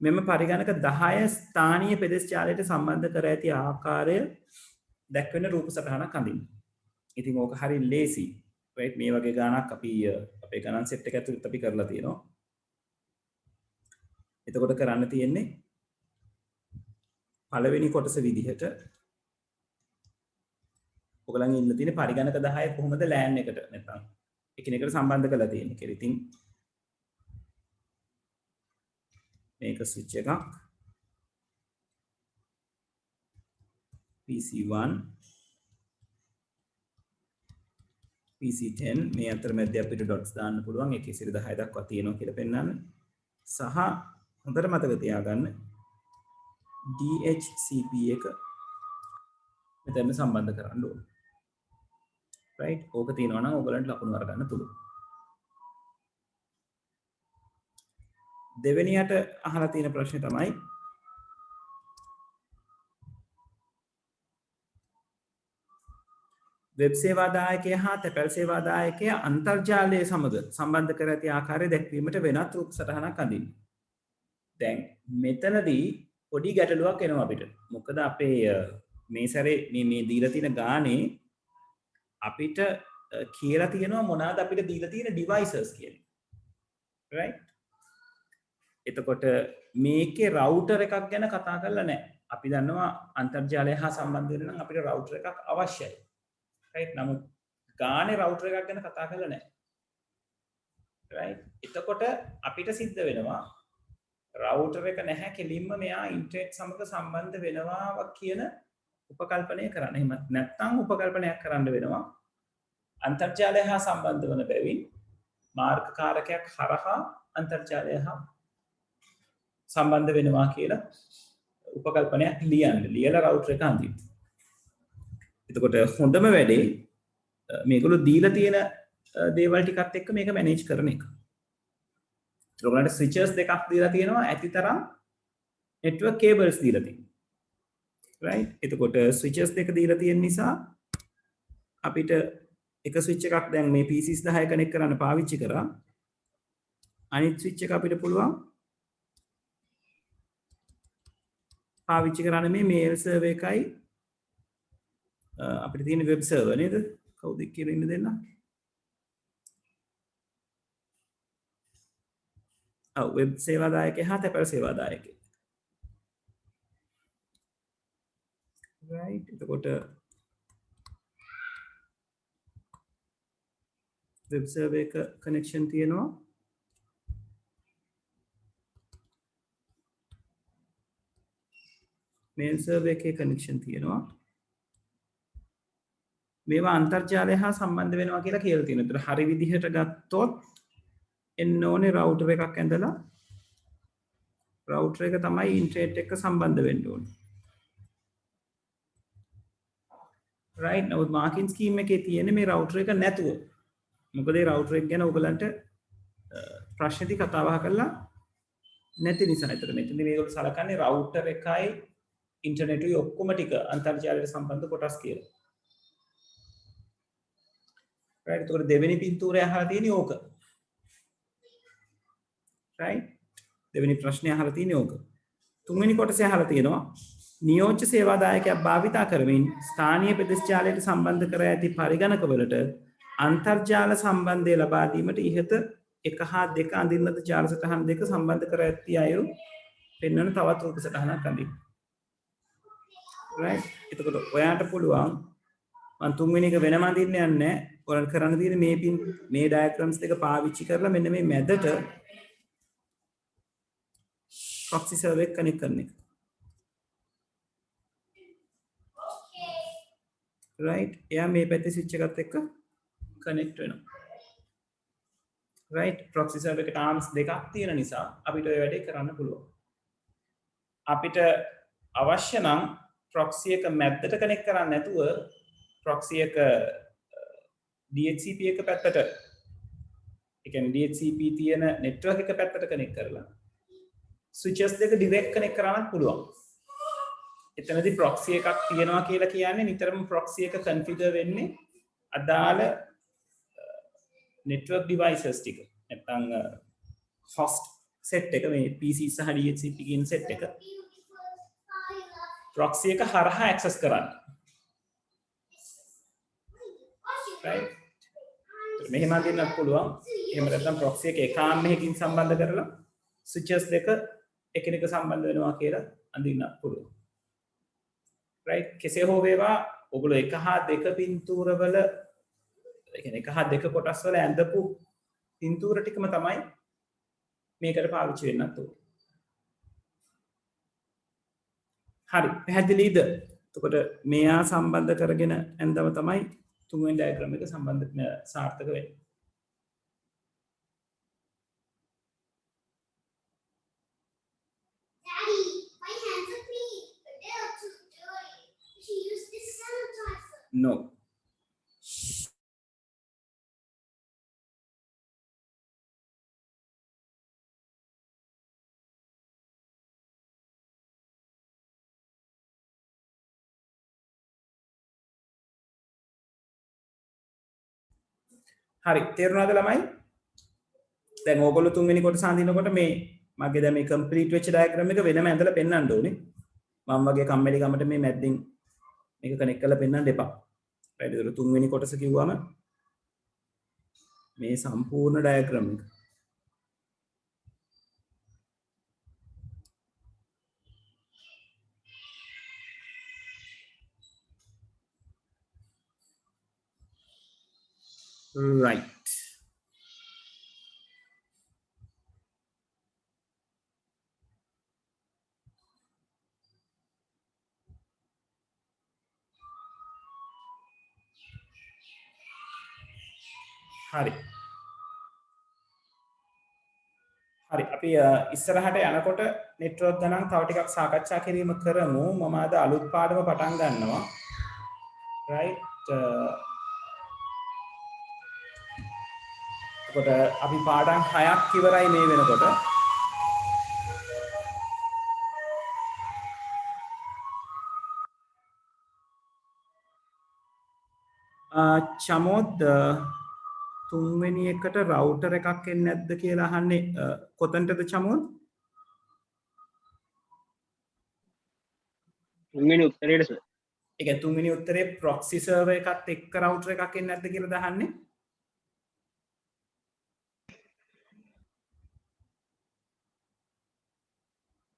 මෙම පරිගණක 10 ස්ථානීය පෙදෙස් ජාලයට සම්බන්ධ කර ඇති ආකාරය දැක්වෙන රූප සටහනක් අඳින්න. ඉතින් ඕක හරි ලේසි. right? මේ වගේ ගානක් අපි අපේ ගණන් සෙට් එක ඇතුළත අපි කරලා තියෙනවා. එතකොට කරන්න තියෙන්නේ පළවෙනි කොටස විදිහට ඔයගලන් ඉන්න තියෙන පරිගණක 10 කොහොමද LAN එකට නැත්නම් එකිනෙකට සම්බන්ධ කරලා තියෙන්නේ කියලා. ඉතින් මේක ස්විච් එකක් PC1 PC10 මේ අතරමැද අපිට dots දාන්න පුළුවන්. ඒකේ 10 දක්වා තියෙනවා කියලා පෙන්නන්න. සහ හොඳට මතක තියාගන්න DHCP එක මෙතන සම්බන්ධ කරන්න ඕනේ. right? ඕක තියෙනවා නම් ඔයගලන්ට ලකුණු අරගන්න පුළුවන්. දෙවෙනියට අහලා තියෙන ප්‍රශ්නේ තමයි වෙබ් සේවා දායකයා හා තැපැල් සේවා දායකයා අන්තර්ජාලය සමග සම්බන්ධ කර ඇති ආකාරය දැක්වීමට වෙනත් රූප සටහනක් අඳින්න. දැන් මෙතනදී පොඩි ගැටලුවක් එනවා අපිට. මොකද අපේ මේ සැරේ මේ දීලා තියෙන ගානේ අපිට කියලා තියෙනවා මොනවාද අපිට දීලා තියෙන devices කියලා. right? එතකොට මේකේ රවුටර් එකක් ගැන කතා කරලා නැහැ. අපි දන්නවා අන්තර්ජාලය හා සම්බන්ධ වෙන්න නම් අපිට රවුටර් එකක් අවශ්‍යයි. right? නමුත් ගානේ රවුටර් එකක් ගැන කතා කරලා නැහැ. right? එතකොට අපිට සිද්ධ වෙනවා රවුටර් එක නැහැ කෙලින්ම මෙයා ඉන්ටර්නෙට් සමග සම්බන්ධ වෙනවා කියන උපකල්පනය කරන්න. එහෙම නැත්නම් උපකල්පනයක් කරන්න වෙනවා අන්තර්ජාලය හා සම්බන්ධ වන බැවින් මාර්ග කාරකයක් හරහා අන්තර්ජාලය හා සම්බන්ධ වෙනවා කියලා උපකල්පනයක් ලියන්න. ලියලා රවුටර් එක අඳින්න. එතකොට හොඳම වැඩේ මේගොල්ලෝ දීලා තියෙන දේවල් ටිකත් එක්ක මේක මැනේජ් කරන එක. ඔයගොල්ලන්ට ස්විචර්ස් දෙකක් දීලා තියෙනවා ඇතිතරම් network cables දීලා තියෙනවා. right? එතකොට ස්විචර්ස් දෙක දීලා තියෙන නිසා අපිට එක ස්විච් එකක් දැන් මේ PCs 10 කනෙක්ට් කරන්න පාවිච්චි කරා. අනිත් ස්විච් එක අපිට පුළුවන් පාවිච්චි කරන්න මේ මේල් සර්වර් එකයි අපිට තියෙන වෙබ් සර්වර් නේද? කවුද කියලා ඉන්න දෙන්න? වෙබ් සේවාදායකයා හා තැපැල් සේවාදායකයා. right? එතකොට වෙබ් සර්වර් එක කනෙක්ෂන් තියෙනවා. මේන් සර්වර් එකේ කනෙක්ෂන් තියෙනවා. මේවා අන්තර්ජාලය හා සම්බන්ධ වෙනවා කියලා කියලා තියෙනවා. ඒතර හරි විදිහට ගත්තොත් එන්න ඕනේ රවුටර් එකක් ඇඳලා රවුටර් එක තමයි ඉන්ටර්නෙට් එක්ක සම්බන්ධ වෙන්න ඕනේ. right now මාකින් ස්කීම් එකේ තියෙන්නේ මේ රවුටර් එක නැතුව. මොකද ඒ රවුටර් එක ගැන ඔයගලන්ට ප්‍රශ්නති කතා බහ කරලා නැති නිසා. ඒතර මෙතනදී මේගොල්ලෝ සලකන්නේ රවුටර් එකයි ඉන්ටර්නෙටුයි ඔක්කොම ටික අන්තර්ජාලයට සම්බන්ධ කොටස් කියලා. right ඒතකොට දෙවෙනි පින්තූරය අහලා තියෙන්නේ ඕක. right දෙවෙනි ප්‍රශ්නේ අහලා තියෙන්නේ ඕක. තුන්වෙනි කොටසේ අහලා තියෙනවා නියෝජ්‍ය සේවාදායකයා භාවිතා කරමින් ස්ථානීය ප්‍රදේශ ජාලයට සම්බන්ධ කර ඇති පරිගණකවලට අන්තර්ජාල සම්බන්ධය ලබා දීමට ඉහත 1 හා 2 අඳින්නද ජාල සටහන් දෙක සම්බන්ධ කර ඇති අයුරු පෙන්වන තවත් රූප සටහනක් අඳින්න. right එතකොට ඔයාට පුළුවන් මම තුන්වෙනි එක වෙනම අඳින්න යන්නේ නැහැ. ඔයාලට කරන්න තියෙන්නේ මේ ඩයග්‍රෑම්ස් දෙක පාවිච්චි කරලා මෙන්න මේ මැදට proxy server එක කනෙක්ට් කරන එක. right එයා මේ පැත්තේ ස්විච් එකත් එක්ක කනෙක්ට් වෙනවා. right proxy server එකට arms දෙකක් තියෙන නිසා අපිට ඔය වැඩේ කරන්න පුළුවන්. අපිට අවශ්‍ය නම් proxy එක මැද්දට කනෙක්ට් කරන්නේ නැතුව proxy එක DHCP එක පැත්තට ඒ කියන්නේ DHCP තියෙන network එක පැත්තට කනෙක්ට් කරලා switches දෙක direct connect කරන්න පුළුවන්. එතනදී proxy එකක් තියෙනවා කියලා කියන්නේ නිතරම proxy එක configure වෙන්නේ අදාළ network devices ටික. නැත්නම් host set එක මේ PC සහ DHCP කියන set එක proxy එක හරහා access කරන්න. right මෙහෙම අදින්නත් පුළුවන්. එහෙම නැත්නම් proxy එක එකාම්මයකින් සම්බන්ධ කරලා switches දෙක එකිනෙක සම්බන්ධ වෙනවා කියලා අඳින්න පුළුවන්. right කෙසේ හෝ වේවා ඔයගොල්ලෝ 1 හා 2 පින්තූරවල ඒ කියන්නේ 1 හා 2 කොටස් වල ඇඳපු පින්තූර ටිකම තමයි මේකට පාවිච්චි වෙන්නත් ඕනේ. හරි පැහැදිලිද? එතකොට මෙයා සම්බන්ධ කරගෙන ඇඳව තමයි තුන්වෙනි ඩයග්‍රෑම් එක සම්බන්ධ සාර්ථක වෙන්නේ. No. හරි තේරුණාද ළමයි? දැන් ඕගොල්ලෝ තුන්වෙනි කොටස අඳිනකොට මේ මගේ දැන් මේ කම්ප්ලීට් වෙච්ච ඩයග්‍රෑම් එක වෙනම ඇඳලා පෙන්වන්න ඕනේ. මම වගේ කම්මැලි කමට මේ මැද්දෙන් මේක කනෙක්ට් කරලා පෙන්වන්න එපා. right ඒක තුන්වෙනි කොටස කිව්වම මේ සම්පූර්ණ ඩයග්‍රෑම් එක right හරි හරි අපි ඉස්සරහට යනකොට network ගණන් තව ටිකක් සාකච්ඡා කිරීම කරමු. මම අද අලුත් පාඩම පටන් ගන්නවා. right එතකොට අපි පාඩම් 6ක් ඉවරයි මේ වෙනකොට. චමෝද් තුන්වෙනි එකට රවුටර් එකක් එන්නේ නැද්ද කියලා අහන්නේ කොතනටද චමෝද්? තුන්වෙනි උත්තරේට සර්. ඒ කියන්නේ තුන්වෙනි උත්තරේ proxy server එකත් එක්ක රවුටර් එකක් එන්නේ නැද්ද කියලා දහන්නේ?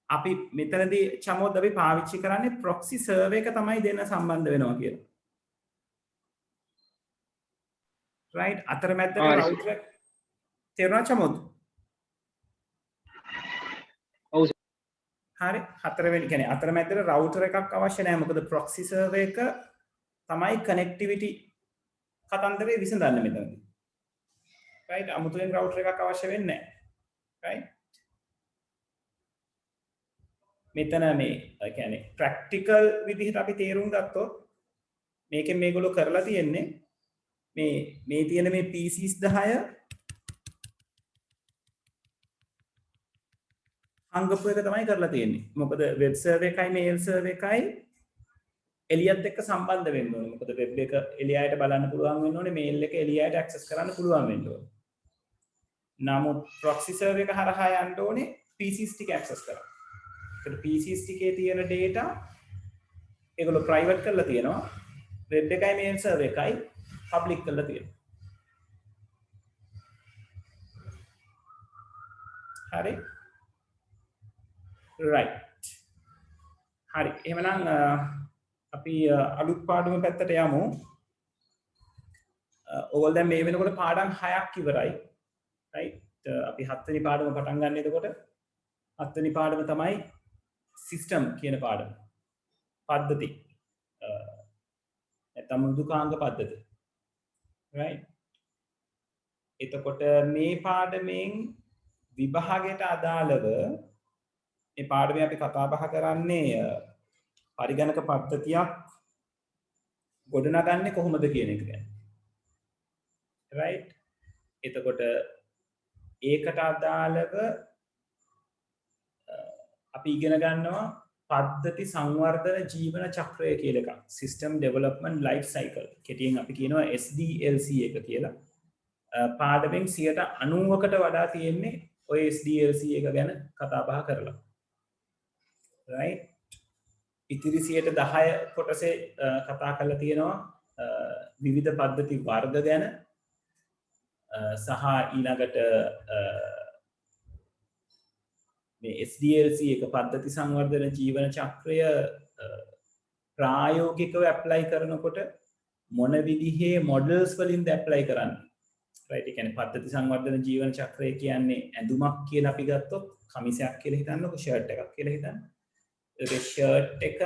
අපි මෙතනදී චමෝද් අපි පාවිච්චි කරන්නේ proxy server එක තමයි දෙන්න සම්බන්ධ වෙනවා කියලා. right අතරමැදට රවුටර් එක තේරුණා චමෝද්? ඔව් සර්. හරි හතරවෙනි කියන්නේ අතරමැදට රවුටර් එකක් අවශ්‍ය නැහැ. මොකද ප්‍රොක්සි සර්වර් එක තමයි කනෙක්ටිවිටි කතන්දරේ විසඳන්නේ මෙතනදී. right අමුතුවෙන් රවුටර් එකක් අවශ්‍ය වෙන්නේ නැහැ. right මෙතන මේ කියන්නේ ප්‍රැක්ටිකල් විදිහට අපි තේරුම් ගත්තොත් මේකෙන් මේගොල්ලෝ කරලා තියෙන්නේ මේ තියෙන මේ PCs 10 අංගපු එක තමයි කරලා තියෙන්නේ. මොකද වෙබ් සර්වර් එකයි මේල් සර්වර් එකයි එලියත් එක්ක සම්බන්ධ වෙන්න ඕනේ. මොකද වෙබ් එක එලියට බලන්න පුළුවන් වෙන්න ඕනේ, මේල් එක එලියට ඇක්සස් කරන්න පුළුවන් වෙන්න ඕනේ. නමුත් ප්‍රොක්සි සර්වර් එක හරහා යන්න ඕනේ PCs ටික ඇක්සස් කරන්න. ඒකට PCs ටිකේ තියෙන data ඒගොල්ලෝ ප්‍රයිවට් කරලා තියෙනවා. වෙබ් එකයි මේල් සර්වර් එකයි පබ්ලික් කරලා තියෙනවා. හරි right හරි එහෙනම් අපි අලුත් පාඩම පැත්තට යමු. ඕගොල්ලෝ දැන් මේ වෙනකොට පාඩම් 6ක් ඉවරයි. right අපි 7 වෙනි පාඩම පටන් ගන්න. එතකොට 7 වෙනි පාඩම තමයි සිස්ටම් කියන පාඩම. පද්ධති. නැත්නම් මෘදුකාංග පද්ධති. right එතකොට මේ පාඩමෙන් විභාගයට අදාළව මේ පාඩමේ අපි කතා බහ කරන්නේ පරිගණක පද්ධතියක් ගොඩනගන්නේ කොහොමද කියන එක ගැන. right එතකොට ඒකට අදාළව අපි ඉගෙන ගන්නවා පද්ධති සංවර්ධන ජීවන චක්‍රය කියලා එකක්. System Development Life Cycle. කෙටියෙන් අපි කියනවා SDLC එක කියලා. පාඩමෙන් 90%කට වඩා තියෙන්නේ ඔය SDLC එක ගැන කතා බහ කරලා. right ඉතිරි 10% කොටසේ කතා කරලා තියෙනවා විවිධ පද්ධති වර්ග ගැන සහ ඊළඟට මේ SDLC එක පද්ධති සංවර්ධන ජීවන චක්‍රය ප්‍රායෝගිකව ඇප්ලයි කරනකොට මොන විදිහේ මොඩල්ස් වලින්ද ඇප්ලයි කරන්නේ. right ඒ කියන්නේ පද්ධති සංවර්ධන ජීවන චක්‍රය කියන්නේ ඇඳුමක් කියලා අපි ගත්තොත් කමිසයක් කියලා හිතන්නකො, ෂර්ට් එකක් කියලා හිතන්න. ඒ ෂර්ට් එක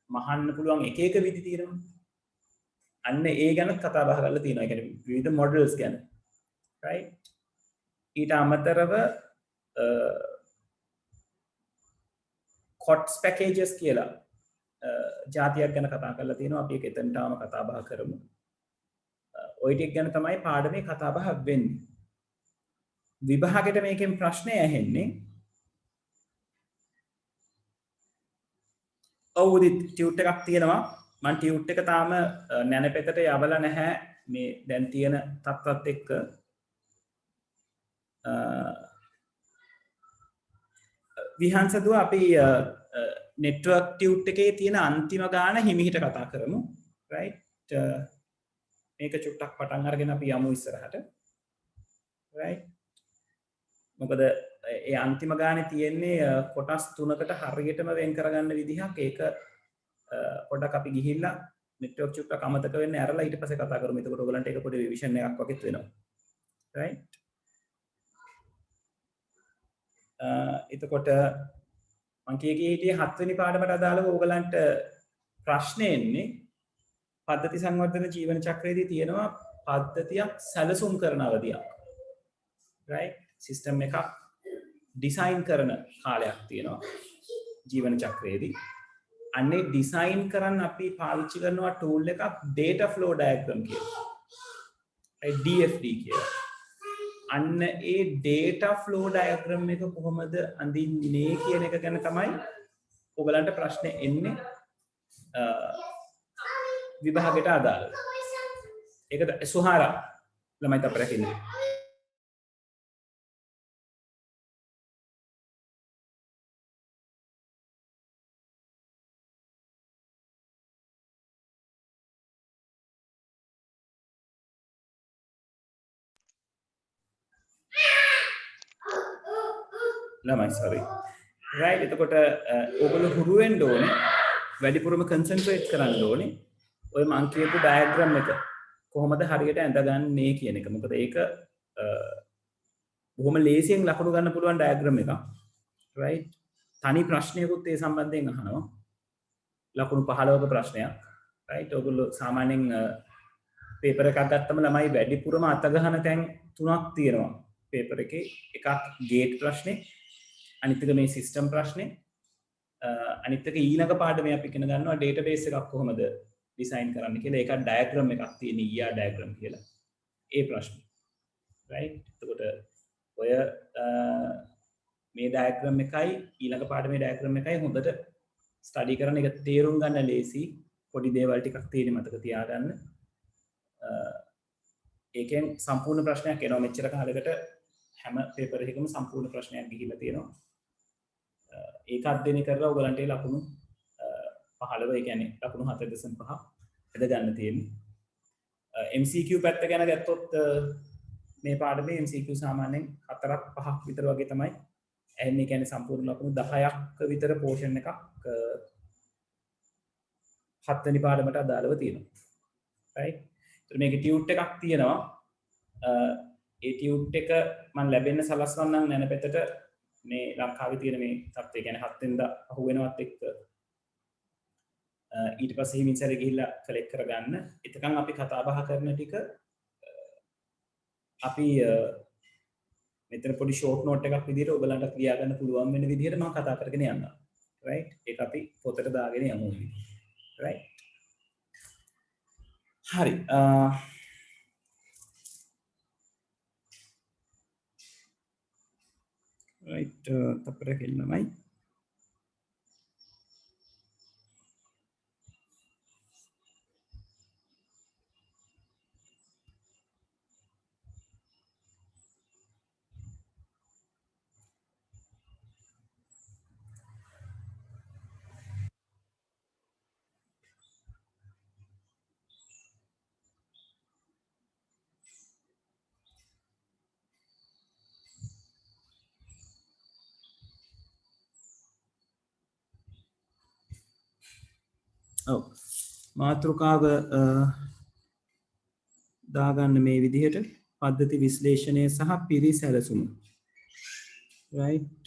මහන්න පුළුවන් එක එක විදි තියෙනවා. අන්න ඒ ගැන කතා බහ කරලා තියෙනවා. ඒ කියන්නේ විවිධ මොඩල්ස් ගැන. right ඊට අමතරව COTS packages කියලා ජාතියක් ගැන කතා කරලා තියෙනවා. අපි ඒක එතනටම කතා බහ කරමු. ওই ටික ගැන තමයි පාඩමේ කතා බහ වෙන්නේ. විභාගෙට මේකෙන් ප්‍රශ්නය ඇහෙන්නේ ඔව් ටියුට් එකක් තියෙනවා. මම ටියුට් එක තාම නැනපෙතට යවලා නැහැ මේ දැන් තියෙන තත්ත්වත් එක්ක. විහංසදුව අපි නෙට්වර්ක් ටියුට් එකේ තියෙන අන්තිම ගාන හිමිහිට කතා කරමු. right මේක චුට්ටක් පටන් අරගෙන අපි යමු ඉස්සරහට. right මොකද ඒ අන්තිම ගානේ තියෙන්නේ කොටස් 3කට හරියටම වෙන් කරගන්න විදිහක්. ඒක පොඩ්ඩක් අපි ගිහිල්ලා නෙට්වර්ක් චුට්ටක් අමතක වෙන්නේ අරලා ඊට පස්සේ කතා කරමු. එතකොට ඔයගලන්ට ඒක පොඩි රිවිෂන් එකක් වගේත් වෙනවා. right එතකොට මම කියේ හිටියේ 7 වෙනි පාඩමට අදාළව ඕගලන්ට ප්‍රශ්න එන්නේ පද්ධති සංවර්ධන ජීවන චක්‍රයේදී තියෙනවා පද්ධතියක් සැලසුම් කරන අවධියක්. right සිස්ටම් එකක් ඩිසයින් කරන කාලයක් තියෙනවා ජීවන චක්‍රයේදී. අන්නේ ඩිසයින් කරන්න අපි පාවිච්චි කරනවා ටූල් එකක් data flow diagram කියලා. right DFD කියලා. අන්න ඒ data flow diagram එක කොහොමද අඳින්නේ කියන එක ගැන තමයි ඔයගලන්ට ප්‍රශ්න එන්නේ විභාගයට අදාළව. ඒකද සුහාරා ළමයි තපරක් ඉන්නේ. ළමයි sorry. right එතකොට ඔයගොල්ලෝ හුරු වෙන්න ඕනේ වැඩිපුරම කන්සන්ට්‍රේට් කරන්න ඕනේ ඔය මං කියපු ඩයග්‍රෑම් එක කොහොමද හරියට ඇඳගන්නේ කියන එක. මොකද ඒක බොහොම ලේසියෙන් ලකුණු ගන්න පුළුවන් ඩයග්‍රෑම් එකක්. right තනි ප්‍රශ්නයකුත් ඒ සම්බන්ධයෙන් අහනවා. ලකුණු 15ක ප්‍රශ්නයක්. right ඔයගොල්ලෝ සාමාන්‍යයෙන් පේපර් එකක් ගත්තම ළමයි වැඩිපුරම අත ගහන තැන් තුනක් තියෙනවා පේපර් එකේ. එකක් ගේට් ප්‍රශ්නේ, අනිත් එක මේ සිස්ටම් ප්‍රශ්නේ, අනිත් එක ඊළඟ පාඩමේ අපි ඉගෙන ගන්නවා ඩේටාබේස් එකක් කොහොමද ඩිසයින් කරන්න කියලා. ඒකත් ඩයග්‍රෑම් එකක් තියෙන ER ඩයග්‍රෑම් කියලා. ඒ ප්‍රශ්නේ. right එතකොට ඔය මේ ඩයග්‍රෑම් එකයි ඊළඟ පාඩමේ ඩයග්‍රෑම් එකයි හොඳට ස්ටඩි කරන එක තේරුම් ගන්න ලේසි. පොඩි දේවල් ටිකක් තියෙන මතක තියාගන්න. ඒකෙන් සම්පූර්ණ ප්‍රශ්නයක් එනවා. මෙච්චර කාලෙකට හැම පේපර් එකකම සම්පූර්ණ ප්‍රශ්නයක් ගිහිල්ලා තියෙනවා. ඒක අධ්‍යයනය කරලා ඔයගලන්ට ලකුණු 15 ඒ කියන්නේ ලකුණු 4.5 එද ගන්න තියෙන්නේ. MCQ පැත්ත ගැන ගත්තොත් මේ පාඩමේ MCQ සාමාන්‍යයෙන් 4ක් 5ක් විතර වගේ තමයි. එන්නේ කියන්නේ සම්පූර්ණ ලකුණු 10ක් විතර පෝෂන් එකක් 7 වෙනි පාඩමට අදාළව තියෙනවා. right මේක ටියුට් එකක් තියෙනවා. ඒ ටියුට් එක මම ලැබෙන්න සලස්වන්නම් නැනපෙතට මේ ලංකාවේ තියෙන මේ තත්ත්වය කියන්නේ 7 වෙනිදා අහු වෙනවත් එක්ක ඊට පස්සේ හිමින්සර ගිහිල්ලා කලෙක්ට් කරගන්න. එතකන් අපි කතා බහ කරන ටික අපි මෙතන පොඩි ෂෝට් නෝට් එකක් විදිහට ඔයගලන්ට ක්‍රියා කරන්න පුළුවන් වෙන විදිහට මම කතා කරගෙන යන්නම්. right ඒක අපි පොතට දාගෙන යමු. right hari right tapra kellamai මාතෘකාව දාගන්න මේ විදිහට පද්ධති විශ්ලේෂණය සහ පිරිසැලසුම. right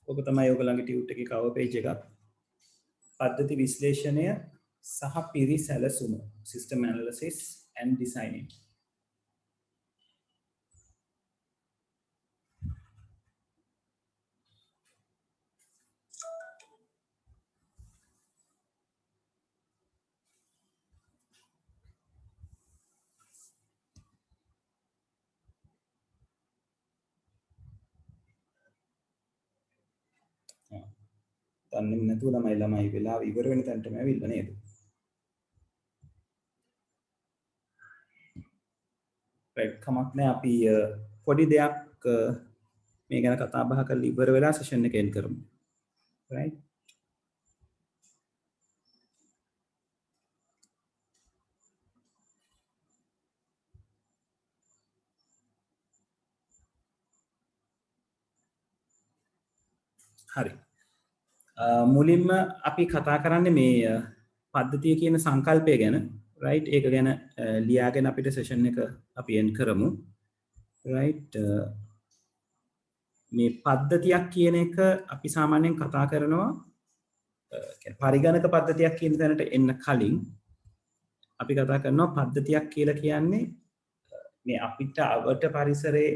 ඔක තමයි ඔයගලගේ ටියුට් එකේ cover page එක. පද්ධති විශ්ලේෂණය සහ පිරිසැලසුම, system analysis and designing. දන්නේ නැතුව ළමයි වෙලාව ඉවර වෙන තැනටම ඇවිල්ලා නේද? right කමක් නැහැ අපි පොඩි දෙයක් මේ ගැන කතා බහ කරලා ඉවර වෙලා සෙෂන් එක එන්ඩ් කරමු. right හරි මුලින්ම අපි කතා කරන්නේ මේ පද්ධතිය කියන සංකල්පය ගැන. right ඒක ගැන ලියාගෙන අපිට සෙෂන් එක අපි එන්ඩ් කරමු. right මේ පද්ධතියක් කියන එක අපි සාමාන්‍යයෙන් කතා කරනවා පරිගණක පද්ධතියක් කියන තැනට එන්න කලින් අපි කතා කරනවා පද්ධතියක් කියලා කියන්නේ මේ අපිට අවට පරිසරයේ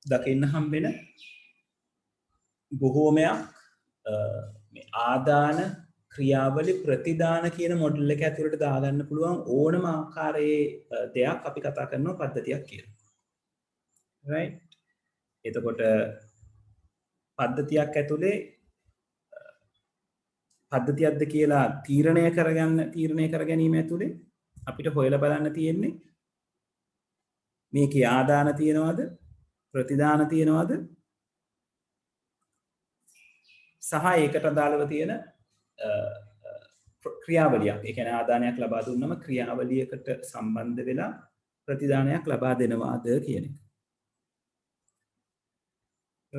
දකින්න හම්බෙන බොහෝමයක් මේ ආදාන ක්‍රියාවලි ප්‍රතිදාන කියන මොඩල් එක ඇතුළට දාගන්න පුළුවන් ඕනම ආකාරයේ දෙයක් අපි කතා කරනවා පද්ධතියක් කියලා. right එතකොට පද්ධතියක් ඇතුලේ පද්ධතියක්ද කියලා තීරණය කර ගැනීම ඇතුලේ අපිට හොයලා බලන්න තියෙන්නේ මේකේ ආදාන තියනවද ප්‍රතිදාන තියනවද සහ ඒකට අදාළව තියෙන ක්‍රියාවලියක්. ඒ කියන්නේ ආදානයක් ලබා දුන්නම ක්‍රියාවලියකට සම්බන්ධ වෙලා ප්‍රතිදානයක් ලබා දෙනවාද කියන එක.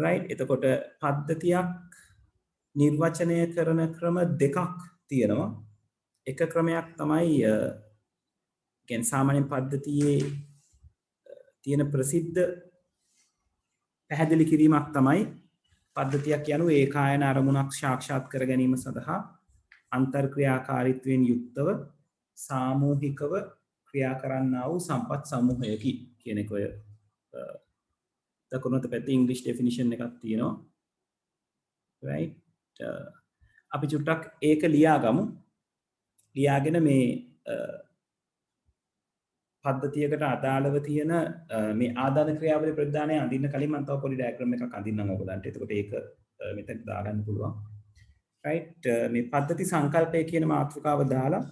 right එතකොට පද්ධතියක් නිර්වචනය කරන ක්‍රම දෙකක් තියෙනවා. එක ක්‍රමයක් තමයි කියන්නේ සාමාන්‍ය පද්ධතියේ තියෙන ප්‍රසිද්ධ පැහැදිලි කිරීමක් තමයි පද්ධතියක් යනු ඒකායන අරමුණක් සාක්ෂාත් කර ගැනීම සඳහා අන්තර්ක්‍රියාකාරීත්වයෙන් යුක්තව සාමූහිකව ක්‍රියා කරන්නා වූ සම්පත් සමූහයකි කියන එක ඔය දකුණත පැත්තේ ඉංග්‍රීසි ඩෙෆිනිෂන් එකක් තියෙනවා. right අපි චුට්ටක් ඒක ලියාගමු. ලියාගෙන මේ පද්ධතියකට අදාළව තියෙන මේ ආදාන ක්‍රියාවලිය ප්‍රදානය අඳින්න කලින් මම තව පොඩි ඩයග්‍රෑම් එකක් අඳින්නම් ඔයගලන්ට. එතකොට ඒක මෙතන දාගන්න පුළුවන්. right මේ පද්ධති සංකල්පය කියන මාතෘකාව දාලා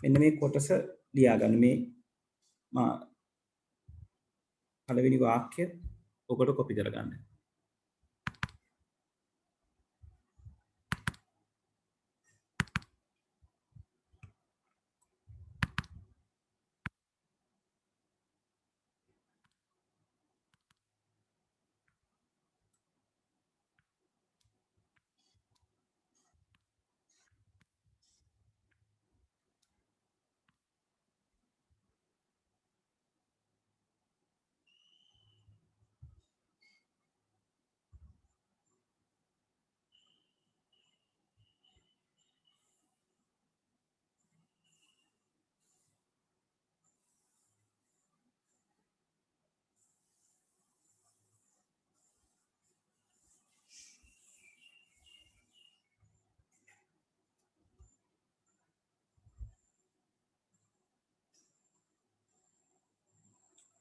මෙන්න මේ කොටස ලියාගන්න. මේ මා පළවෙනි වාක්‍ය ඔකට කොපි කරගන්න.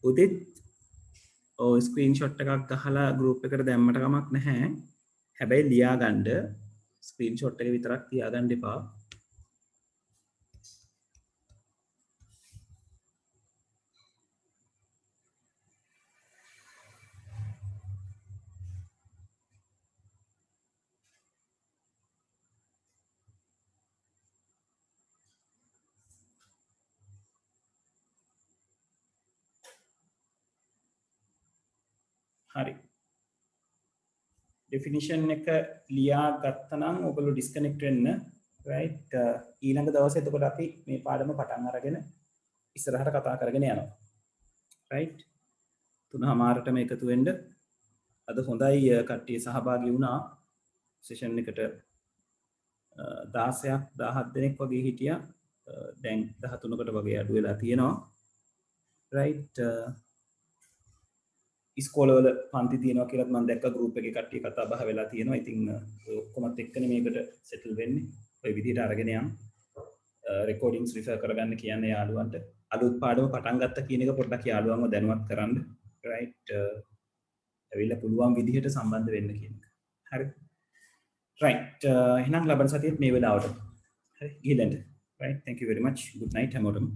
උදිත් ඔය ස්ක්‍රීන්ෂොට් එකක් ගහලා ගෲප් එකට දැම්මට කමක් නැහැ. හැබැයි ලියා ගන්න ස්ක්‍රීන්ෂොට් එක විතරක් තියාගන්න එපා. හරි. ඩෙෆිනිෂන් එක ලියා ගත්තනම් ඔයගොල්ලෝ ඩිස්කනෙක්ට් වෙන්න. right ඊළඟ දවසේ එතකොට අපි මේ පාඩම පටන් අරගෙන ඉස්සරහට කතා කරගෙන යනවා. right 3:00ටම එකතු වෙන්න. අද හොඳයි කට්ටිය සහභාගී වුණා. සෙෂන් එකට 16ක් 17 දෙනෙක් වගේ හිටියා. දැන් 13කට වගේ අඩු වෙලා තියෙනවා. right ඉස්කෝලවල පන්ති තියෙනවා කියලා මම දැක්ක ගෲප් එකේ කට්ටිය කතා බහ වෙලා තියෙනවා. ඉතින් ඔය ඔක්කොමත් එක්කනේ මේකට සෙටල් වෙන්නේ. ඔය විදිහට අරගෙන යන්න. රෙකෝඩින්ග්ස් රිෆර් කරගන්න කියන්නේ යාළුවන්ට. අලුත් පාඩම පටන් ගත්ත කියන එක පොඩ්ඩක් යාළුවන්ව දැනුවත් කරන්න. right ඇවිල්ලා පුළුවන් විදිහට සම්බන්ධ වෙන්න කියන එක. හරි. right එහෙනම් ලබන සතියේත් මේ වෙලාවට. හරි ගිහින් right thank you very much good night හැමෝටම.